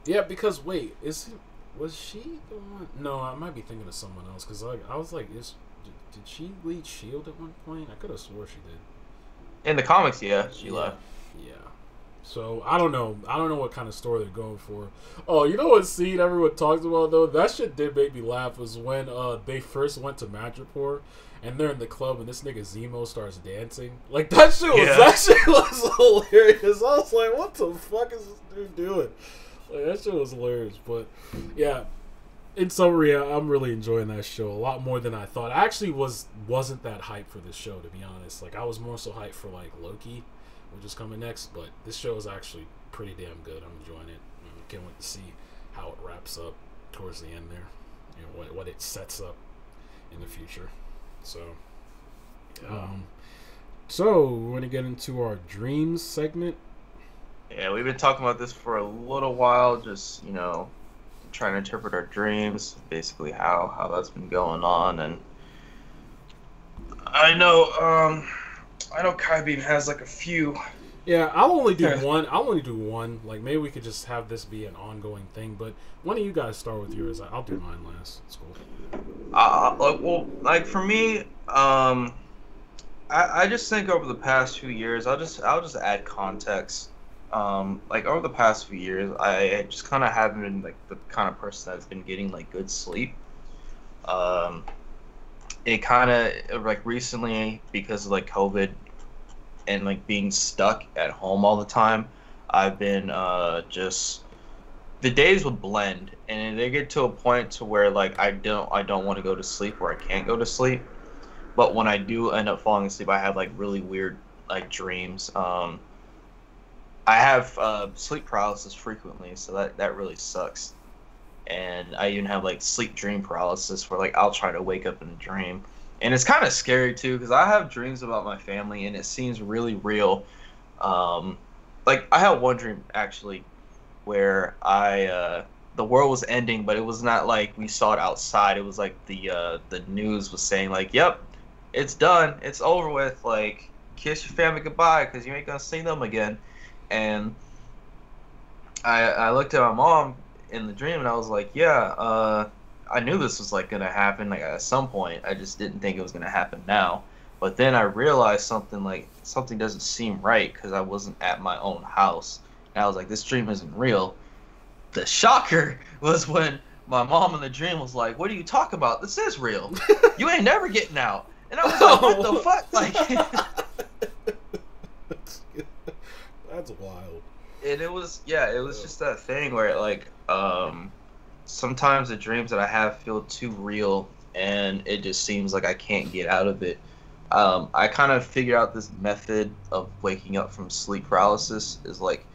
Yeah, because wait, was she the one? No, I might be thinking of someone else, because like I was like, did she lead Shield at one point? I could have swore she did.
In the comics, yeah, she left.
Yeah. So I don't know what kind of story they're going for. Oh, you know what scene everyone talks about though? That shit did make me laugh. Was when they first went to Madripoor and they're in the club and this nigga Zemo starts dancing. Like that shit was hilarious. I was like, what the fuck is this dude doing? Like that shit was hilarious. But yeah. In summary, I'm really enjoying that show a lot more than I thought. I actually wasn't that hyped for this show, to be honest. Like I was more so hyped for like Loki, which is coming next. But this show is actually pretty damn good. I'm enjoying it. Can't wait to see how it wraps up towards the end there. What it sets up in the future. So, so we want to get into our dreams segment.
Yeah, we've been talking about this for a little while. Just trying to interpret our dreams, basically how that's been going on. And I know Kai Beam has like a few.
Yeah, I'll only do one. Like maybe we could just have this be an ongoing thing. But one of you guys start with yours. I'll do mine last. It's cool.
Well, like for me, I just think over the past few years, I'll just add context. Like over the past few years, I just kind of haven't been like the kind of person that's been getting like good sleep. It kind of like recently, because of like COVID and like being stuck at home all the time, I've been just the days would blend and they get to a point to where like I don't want to go to sleep, or I can't go to sleep. But when I do end up falling asleep, I have like really weird like dreams. I have sleep paralysis frequently, so that really sucks. And I even have like sleep dream paralysis, where like I'll try to wake up in a dream And it's kind of scary too, because I have dreams about my family, and it seems really real. Like I had one dream actually, where the world was ending, but it was not like we saw it outside. It was like the news was saying like, "Yep, it's done, it's over with. Like, kiss your family goodbye, because you ain't gonna see them again." And I looked at my mom in the dream, and I was like, "Yeah, I knew this was like gonna happen like at some point. I just didn't think it was gonna happen now." But then I realized something doesn't seem right because I wasn't at my own house. And I was like, this dream isn't real. The shocker was when my mom in the dream was like, "What are you talking about? This is real. You ain't never getting out." And I was like, "What the fuck?" Like,
that's wild.
And it was just that thing where like sometimes the dreams that I have feel too real, and it just seems like I can't get out of it. I kind of figured out this method of waking up from sleep paralysis is like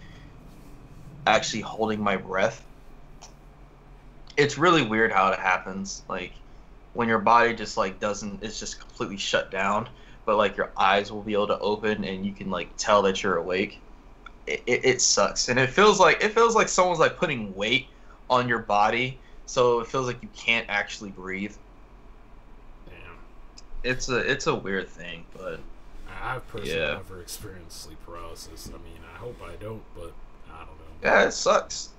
actually holding my breath. It's really weird how it happens. Like when your body just like doesn't, it's just completely shut down, but like your eyes will be able to open and you can like tell that you're awake. It sucks, and it feels like someone's like putting weight on your body, so it feels like you can't actually breathe. It's a weird thing, but
I've personally never experienced sleep paralysis. I mean, I hope I don't, but I don't know.
Yeah, it sucks.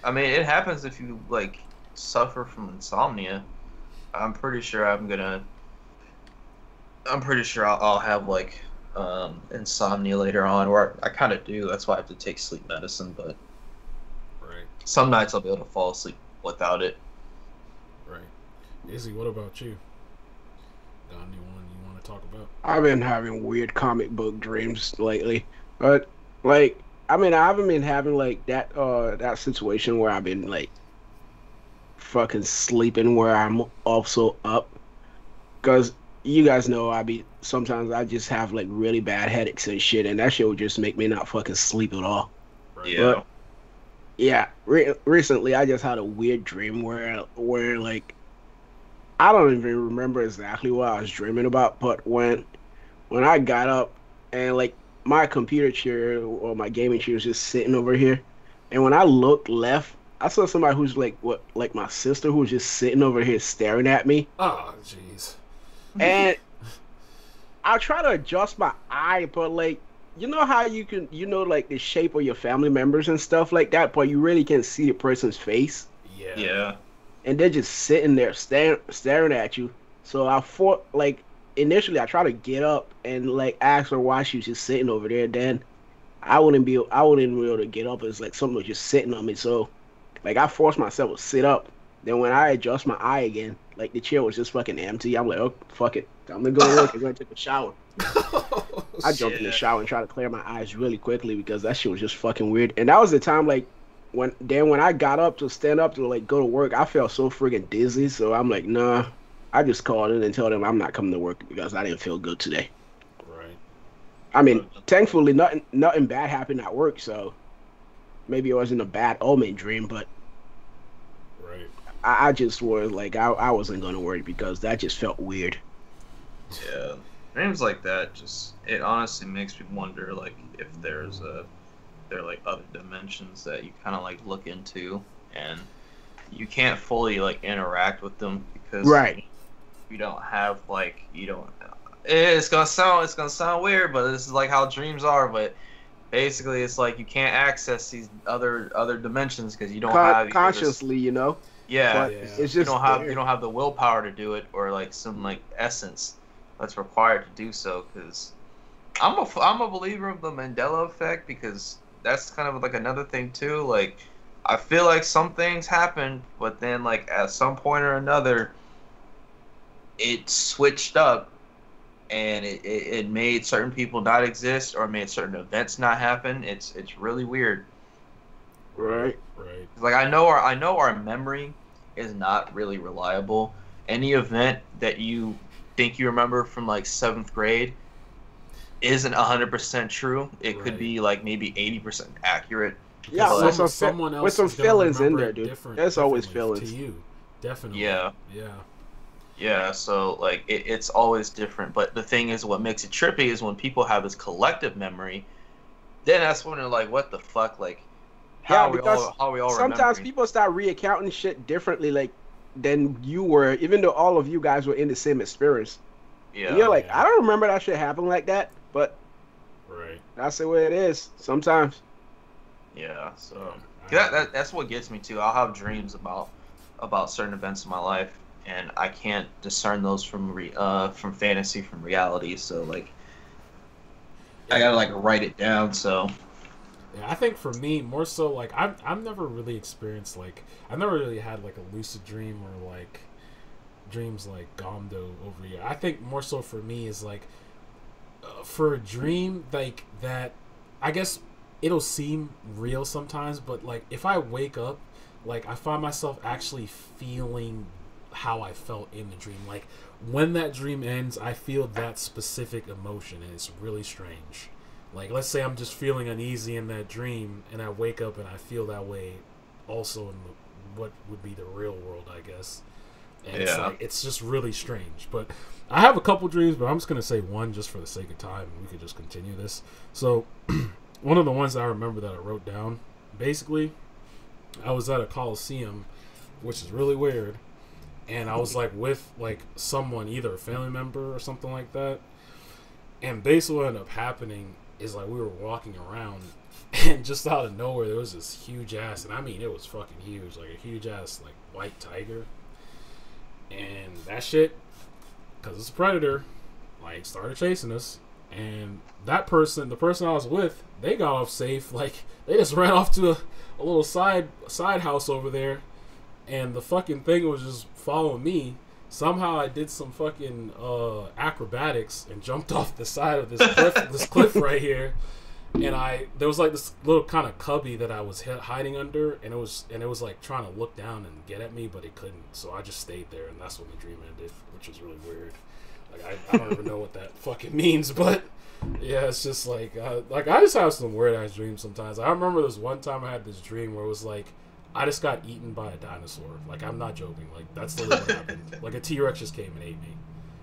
I mean, it happens if you like suffer from insomnia. I'm pretty sure I'll have like insomnia later on, or I kind of do. That's why I have to take sleep medicine, but
right.
Some nights I'll be able to fall asleep without it.
Right. Izzy, what about you? Got anyone you want to talk about?
I've been having weird comic book dreams lately, but like, I mean, I haven't been having like that situation where I've been like fucking sleeping where I'm also up, because you guys know sometimes I just have like really bad headaches and shit, and that shit would just make me not fucking sleep at all.
Right.
Yeah.
But, yeah, recently I just had a weird dream where like I don't even remember exactly what I was dreaming about, but when I got up and like my computer chair or my gaming chair was just sitting over here, and when I looked left, I saw somebody who's like my sister, who was just sitting over here staring at me.
Oh, jeez.
And I try to adjust my eye, but like, you know how you can, like the shape of your family members and stuff like that, but you really can't see the person's face.
Yeah.
Yeah.
And they're just sitting there staring at you. So initially I try to get up and like ask her why she was just sitting over there. Then I wouldn't be able to get up. It's like something was just sitting on me. So like I forced myself to sit up. Then when I adjust my eye again, like the chair was just fucking empty. I'm like, oh fuck it, I'm gonna go to work. I'm gonna take a shower. I jumped in the shower and tried to clear my eyes really quickly because that shit was just fucking weird. And that was the time like when I got up to stand up to like go to work, I felt so friggin' dizzy. So I'm like, nah. I just called in and told them I'm not coming to work because I didn't feel good today.
Right.
I mean, thankfully nothing bad happened at work, so maybe it wasn't a bad omen dream, but
right.
I just was like I wasn't gonna worry because that just felt weird.
Yeah. Dreams like that it honestly makes me wonder like if there are like other dimensions that you kind of like look into and you can't fully like interact with them because
right.
you don't have like it's gonna sound weird, but this is like how dreams are. But basically, it's like you can't access these other dimensions because you don't have
consciously,
Yeah,
but it's just
you don't have the willpower to do it or like some like essence that's required to do so. Because I'm a believer of the Mandela effect because that's kind of like another thing too. Like I feel like some things happen, but then like at some point or another, it switched up, and it made certain people not exist or made certain events not happen. It's really weird.
Right.
Right.
Like I know our memory is not really reliable. Any event that you think you remember from like 7th grade isn't 100% true. It could be like maybe 80% accurate.
Yeah,
someone else
with some
is gonna
feelings in
remember
there,
it
dude. There's always feelings
to you. Definitely.
Yeah.
Yeah.
Yeah, so like it's always different. But the thing is, what makes it trippy is when people have this collective memory. Then that's when they're like, "What the fuck? Like,
Yeah, because
how are we all
sometimes
remembering?"
people start reaccounting shit differently, like than you were, even though all of you guys were in the same experience. And
Yeah,
you're like, I
Yeah,
don't remember that shit happening like that, but
right.
that's the way it is sometimes.
yeah.
Yeah,
So
I
that's what gets me too. I'll have dreams about certain events in my life, and I can't discern those from fantasy from reality. So like, I
yeah,
gotta like write it down. So
yeah. I think for me, more so like I've never really experienced like I've never really had like a lucid dream or like dreams like Gomdo over here. I think more so for me is like for a dream like that. I guess it'll seem real sometimes, but like if I wake up, like I find myself actually feeling how I felt in the dream. Like when that dream ends, I feel that specific emotion, and it's really strange. Like let's say I'm just feeling uneasy in that dream, and I wake up and I feel that way, also in what would be the real world, I guess. And it's
yeah,
like it's just really strange. But I have a couple dreams, but I'm just gonna say one just for the sake of time, and we could just continue this. So one of the ones I remember that I wrote down, basically, I was at a coliseum, which is really weird, and I was like with like someone, either a family member or something like that. And basically what ended up happening is like we were walking around, and just out of nowhere there was this huge ass, and I mean it was fucking huge, like a huge ass like white tiger, and that shit, because it's a predator, like started chasing us. And that person, the person I was with, they got off safe. Like they just ran off to a little side house over there, and the fucking thing was just following me. Somehow I did some fucking acrobatics and jumped off the side of this cliff right here. And there was like this little kind of cubby that I was hiding under, and it was like trying to look down and get at me, but it couldn't. So I just stayed there, and that's when the dream ended, which was really weird. Like I don't even know what that fucking means, but yeah, it's just like I just have some weird ass dreams sometimes. I remember this one time I had this dream where it was like I just got eaten by a dinosaur. Like I'm not joking. Like that's literally what happened. Like a T-Rex just came and ate me,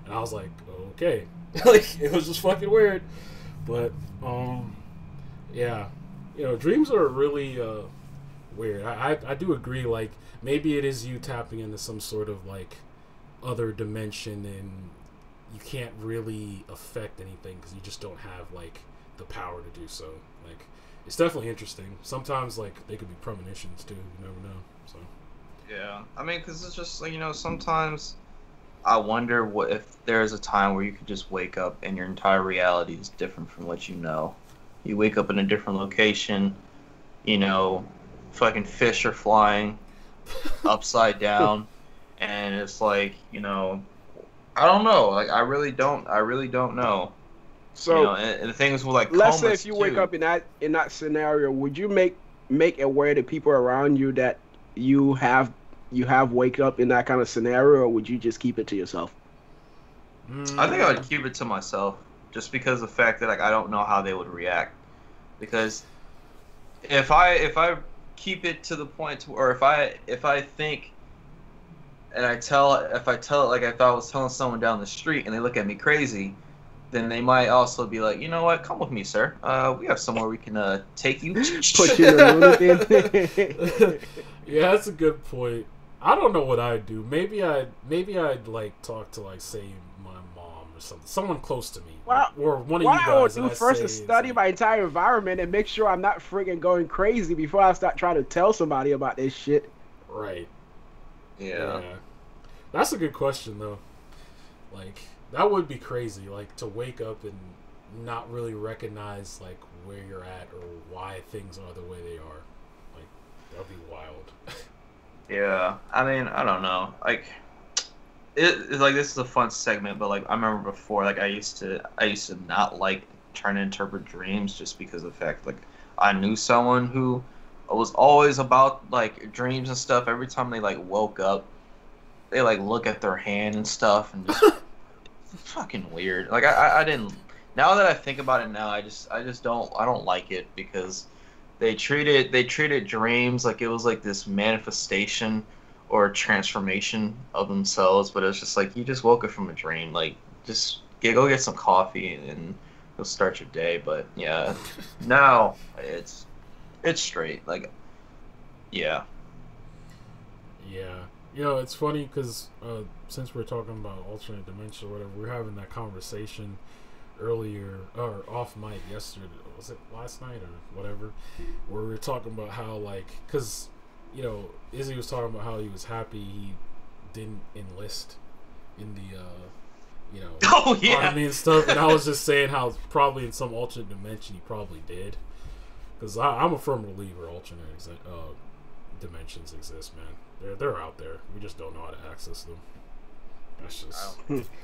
and I was like, okay, like it was just fucking weird. But yeah, dreams are really weird. I do agree. Like maybe it is you tapping into some sort of like other dimension, and you can't really affect anything because you just don't have like the power to do so. Like it's definitely interesting. Sometimes like they could be premonitions too. You never know. So
yeah. I mean, because it's just like sometimes I wonder what if there's a time where you could just wake up and your entire reality is different from what you know. You wake up in a different location, fucking fish are flying upside down, and it's like, I don't know. Like I really don't know.
So
And the thing is with like
let's say
comas
if you wake
too.
up in that scenario, would you make aware the people around you that you have wake up in that kind of scenario, or would you just keep it to yourself?
I think I would keep it to myself, just because of the fact that like I don't know how they would react. Because if I keep it to the point or if I think and if I tell it like if I was telling someone down the street and they look at me crazy, then they might also be like, you know what, come with me, sir. We have somewhere we can take you.
Put you in a lunatic.
yeah, that's a good point. I don't know what I'd do. Maybe I'd like talk to like say my mom or something, someone close to me,
Well,
or one of
what
you
I would
guys.
do first is study my entire environment and make sure I'm not freaking going crazy before I start trying to tell somebody about this shit.
Right.
Yeah.
That's a good question though. Like that would be crazy. Like to wake up and not really recognize like where you're at or why things are the way they are. Like that'd be wild.
Yeah. I mean, I don't know. Like it's like this is a fun segment, but like I remember before, like I used to not like trying to interpret dreams just because of the fact like I knew someone who was always about like dreams and stuff. Every time they like woke up, they like look at their hand and stuff and just fucking weird. Like I didn't. Now that I think about it now, I just don't like it because they treated dreams like it was like this manifestation or a transformation of themselves, but it's just like you just woke up from a dream. Like, just go get some coffee and go start your day. But yeah, now it's straight. Like, yeah.
Yeah. You know, it's funny because since we're talking about alternate dimension or whatever, we are having that conversation earlier, or off mic yesterday. Was it last night or whatever? Where we were talking about how, like, because, you know, Izzy was talking about how he was happy he didn't enlist in the, you know, army and stuff. And I was just saying how probably in some alternate dimension he probably did. Because I'm a firm believer alternate dimensions exist, man. They're out there. We just don't know how to access them. That's just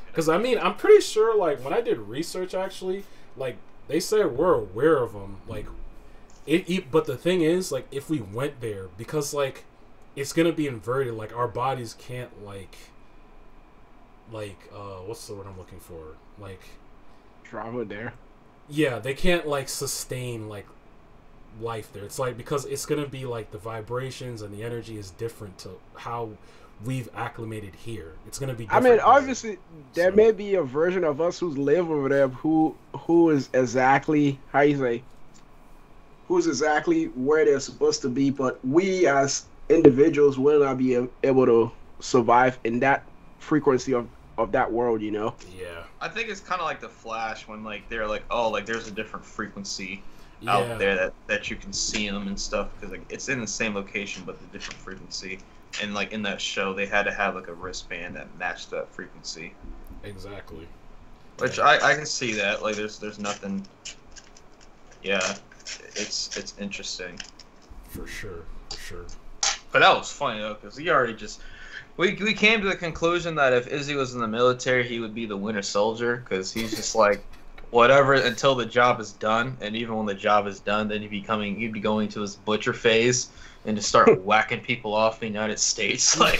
because I mean I'm pretty sure like when I did research actually like they said we're aware of them like but the thing is like if we went there because like it's gonna be inverted like our bodies can't like what's the word I'm looking for like
trauma there.
Yeah, they can't like sustain like life there. It's like because it's gonna be like the vibrations and the energy is different to how we've acclimated here. It's gonna be different.
I mean, obviously there may be a version of us who's live over there who is exactly who's exactly where they're supposed to be, but we as individuals will not be able to survive in that frequency of that world, you know.
Yeah,
I think it's kind of like the Flash when like they're like, oh, like there's a different frequency out there that you can see them and stuff because like it's in the same location but the different frequency. And like in that show, they had to have like a wristband that matched that frequency.
Exactly.
Which I can see that. Like there's nothing. Yeah, it's interesting.
For sure.
But that was funny though, because we already just we came to the conclusion that if Izzy was in the military, he would be the Winter Soldier because he's just like whatever until the job is done, and even when the job is done, then he'd be going to his butcher phase. And just start whacking people off in the United States, like.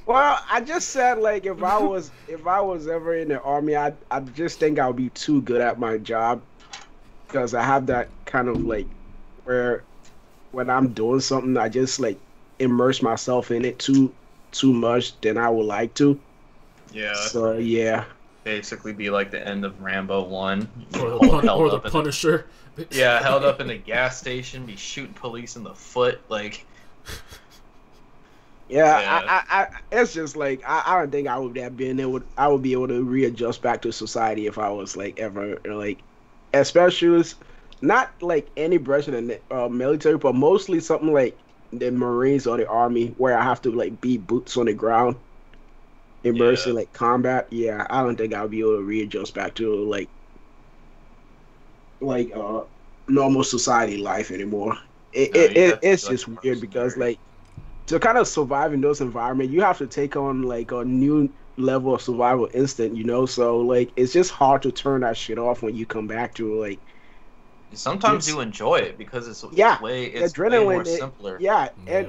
Well, I just said like if I was ever in the army, I just think I would be too good at my job, because I have that kind of like where when I'm doing something, I just like immerse myself in it too much than I would like to.
Yeah.
So yeah.
Basically, be like the end of Rambo 1.
Or the Punisher.
Yeah, held up in the gas station, be shooting police in the foot, like.
Yeah. I it's just like I don't think I would have been able. I would be able to readjust back to society if I was like ever like, especially not like any branch in the military, but mostly something like the Marines or the Army where I have to like be boots on the ground, immersed in like combat. Yeah, I don't think I'll be able to readjust back to like normal society life anymore. It's just weird because like to kind of survive in those environments, you have to take on like a new level of survival instinct, you know. So like it's just hard to turn that shit off when you come back to like.
Sometimes you enjoy it because it's way more simpler.
Yeah, and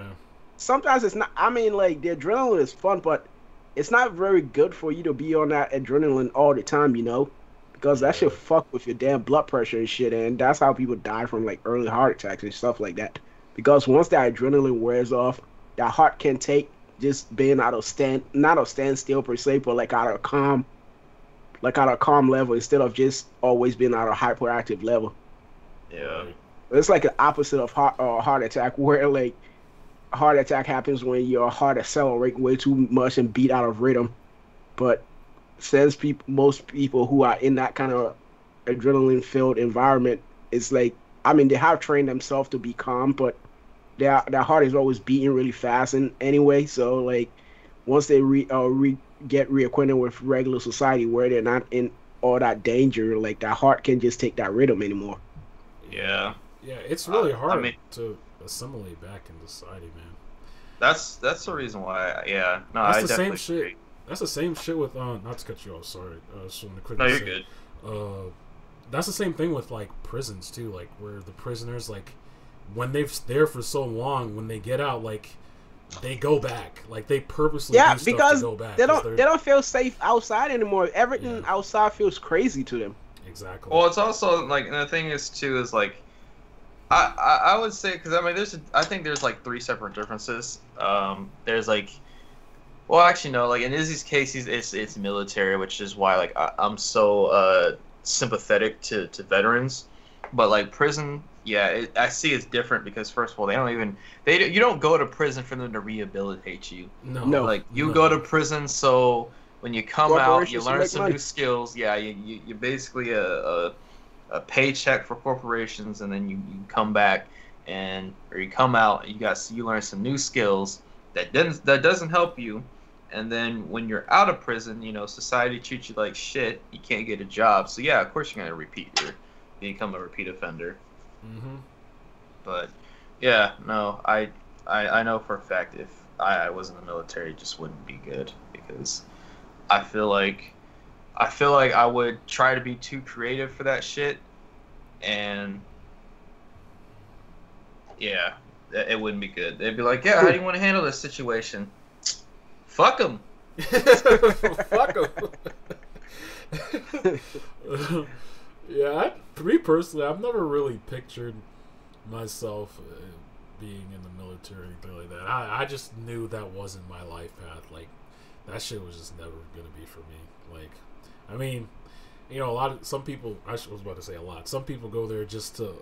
sometimes it's not. I mean, like the adrenaline is fun, but it's not very good for you to be on that adrenaline all the time, you know, because that shit fuck with your damn blood pressure and shit, and that's how people die from like early heart attacks and stuff like that. Because once that adrenaline wears off, that heart can take just being not a standstill per se, but like out of calm level instead of just always being out of hyperactive level.
Yeah,
it's like an opposite of heart attack, where like a heart attack happens when your heart accelerates way too much and beat out of rhythm. But says most people who are in that kind of adrenaline-filled environment, it's like, I mean, they have trained themselves to be calm, but their heart is always beating really fast and anyway. So like once they get reacquainted with regular society where they're not in all that danger, like that heart can just take that rhythm anymore.
Yeah,
it's really hard to assimilate back in society, man.
That's the reason why.
That's the same shit. Agree. That's the same shit with not to cut you off. Sorry, just want to quickly
you're
say,
good.
That's the same thing with like prisons too. Like where the prisoners, like when they've there for so long, when they get out, like they go back. Like they purposely do
because
stuff to go back.
They don't feel safe outside anymore. Everything outside feels crazy to them.
Exactly.
Well, it's also like, and the thing is too is like, I would say, because I mean I think there's like three separate differences. There's like Well, actually, no. Like in Izzy's case, it's military, which is why like I'm so sympathetic to veterans. But like prison, yeah, I see it's different because first of all, you don't go to prison for them to rehabilitate you.
No,
No.
Like you go to
no.
prison so when you come out, you
Corporations to
learn
make
some
money.
new skills. Yeah, you're basically a paycheck for corporations, and then you come back or you come out, you learn some new skills that doesn't help you, and then when you're out of prison, society treats you like shit. You can't get a job, so yeah, of course you're gonna become a repeat offender.
Mm-hmm.
But yeah, no, I know for a fact if I was in the military, it just wouldn't be good because I feel like I would try to be too creative for that shit, and yeah, it wouldn't be good. They'd be like, "Yeah, how do you want to handle this situation?" Fuck them.
Fuck 'em. Yeah, for me personally, I've never really pictured myself being in the military or anything like that. I just knew that wasn't my life path. Like, that shit was just never gonna be for me. Like, I mean, some people, was about to say a lot. Some people go there just to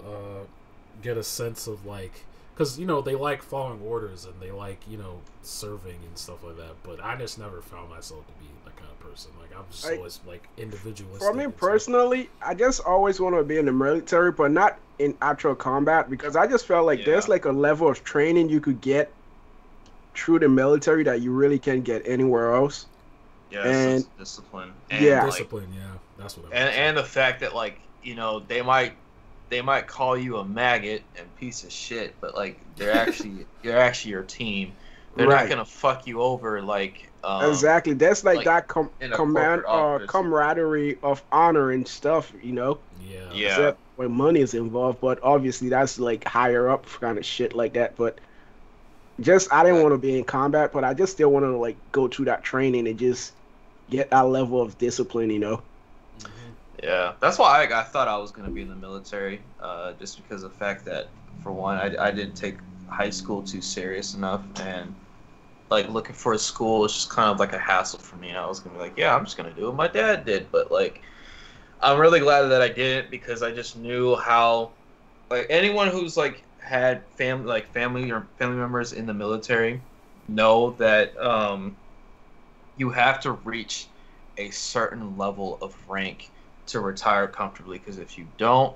get a sense of like, because they like following orders and they like serving and stuff like that. But I just never found myself to be that kind of person. Like, I'm just always like individualistic.
For me personally, I just always want to be in the military, but not in actual combat, because I just felt like there's like a level of training you could get through the military that you really can't get anywhere else.
Yeah,
and
discipline.
Yeah.
Discipline, yeah, that's what.
And the fact that like they might call you a maggot and piece of shit, but like they're actually your team. They're not gonna fuck you over like
exactly. That's like that
in a corporate office.
camaraderie of honor and stuff.
Yeah.
Except when money is involved, but obviously that's like higher up kind of shit like that. But I didn't want to be in combat, but I just still want to like go through that training and just get that level of discipline.
Yeah, that's why I thought I was going to be in the military, just because of the fact that, for one, I didn't take high school too serious enough, and like looking for a school was just kind of like a hassle for me. I was going to be like, yeah, I'm just going to do what my dad did, but like, I'm really glad that I didn't, because I just knew how, like, anyone who's like had family or family members in the military know that you have to reach a certain level of rank to retire comfortably, because if you don't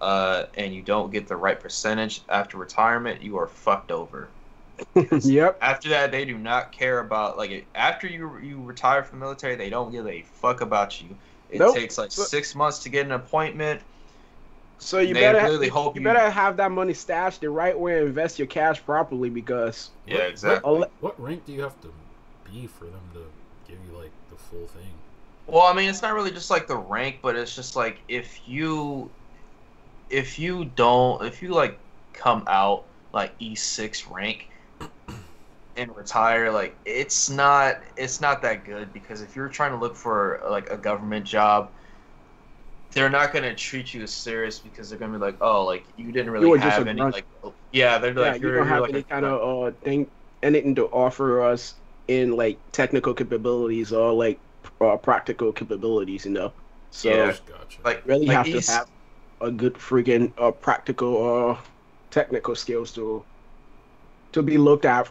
and you don't get the right percentage after retirement, you are fucked over.
Yep.
After that, they do not care about, like, after you retire from the military, they don't give a fuck about you. It takes like 6 months to get an appointment.
So you better have that money stashed the right way and invest your cash properly, because
exactly.
What rank do you have to be for them to give you like the full thing?
Well, I mean, it's not really just like the rank, but it's just like if you like come out like E6 rank and retire, like it's not that good, because if you're trying to look for like a government job, they're not going to treat you as serious, because they're going to be like, oh, like you didn't really have any like they're like,
you don't have any kind of anything to offer us in like technical capabilities or like practical capabilities, So
Gotcha.
like
really
like
have to have a good freaking practical or technical skills to be looked at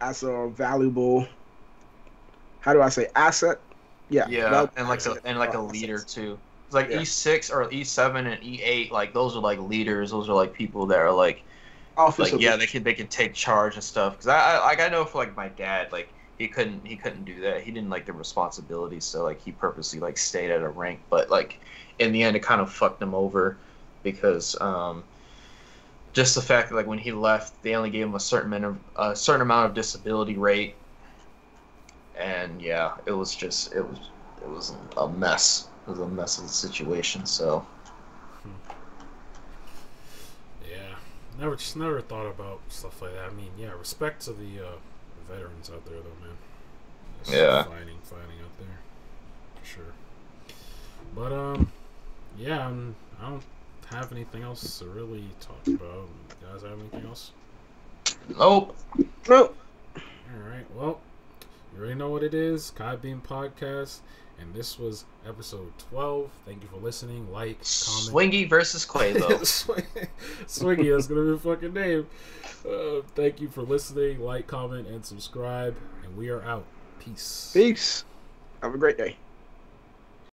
as a valuable, how do I say, asset?
Yeah, and like a leader too. It's like E6 or E7 and E8, like those are like leaders. Those are like people that are like they can take charge and stuff. Because I know for like my dad, like he couldn't do that. He didn't like the responsibilities, so like he purposely like stayed at a rank. But like in the end, it kind of fucked him over, because just the fact that like when he left, they only gave him a certain amount of disability rate, and yeah, it was a mess. It was a mess of the situation. So
yeah, never thought about stuff like that. I mean, yeah, respect to the veterans out there, though, man. Just fighting out there for sure. But yeah, I don't have anything else to really talk about. You guys have anything else?
nope.
All right, well, You already know what it is. Kai Beam Podcast. And this was episode 12. Thank you for listening. Like, comment.
Swingy versus Quavo.
Swingy, that's going to be a fucking name. Thank you for listening. Like, comment, and subscribe. And we are out. Peace.
Peace. Have a great day.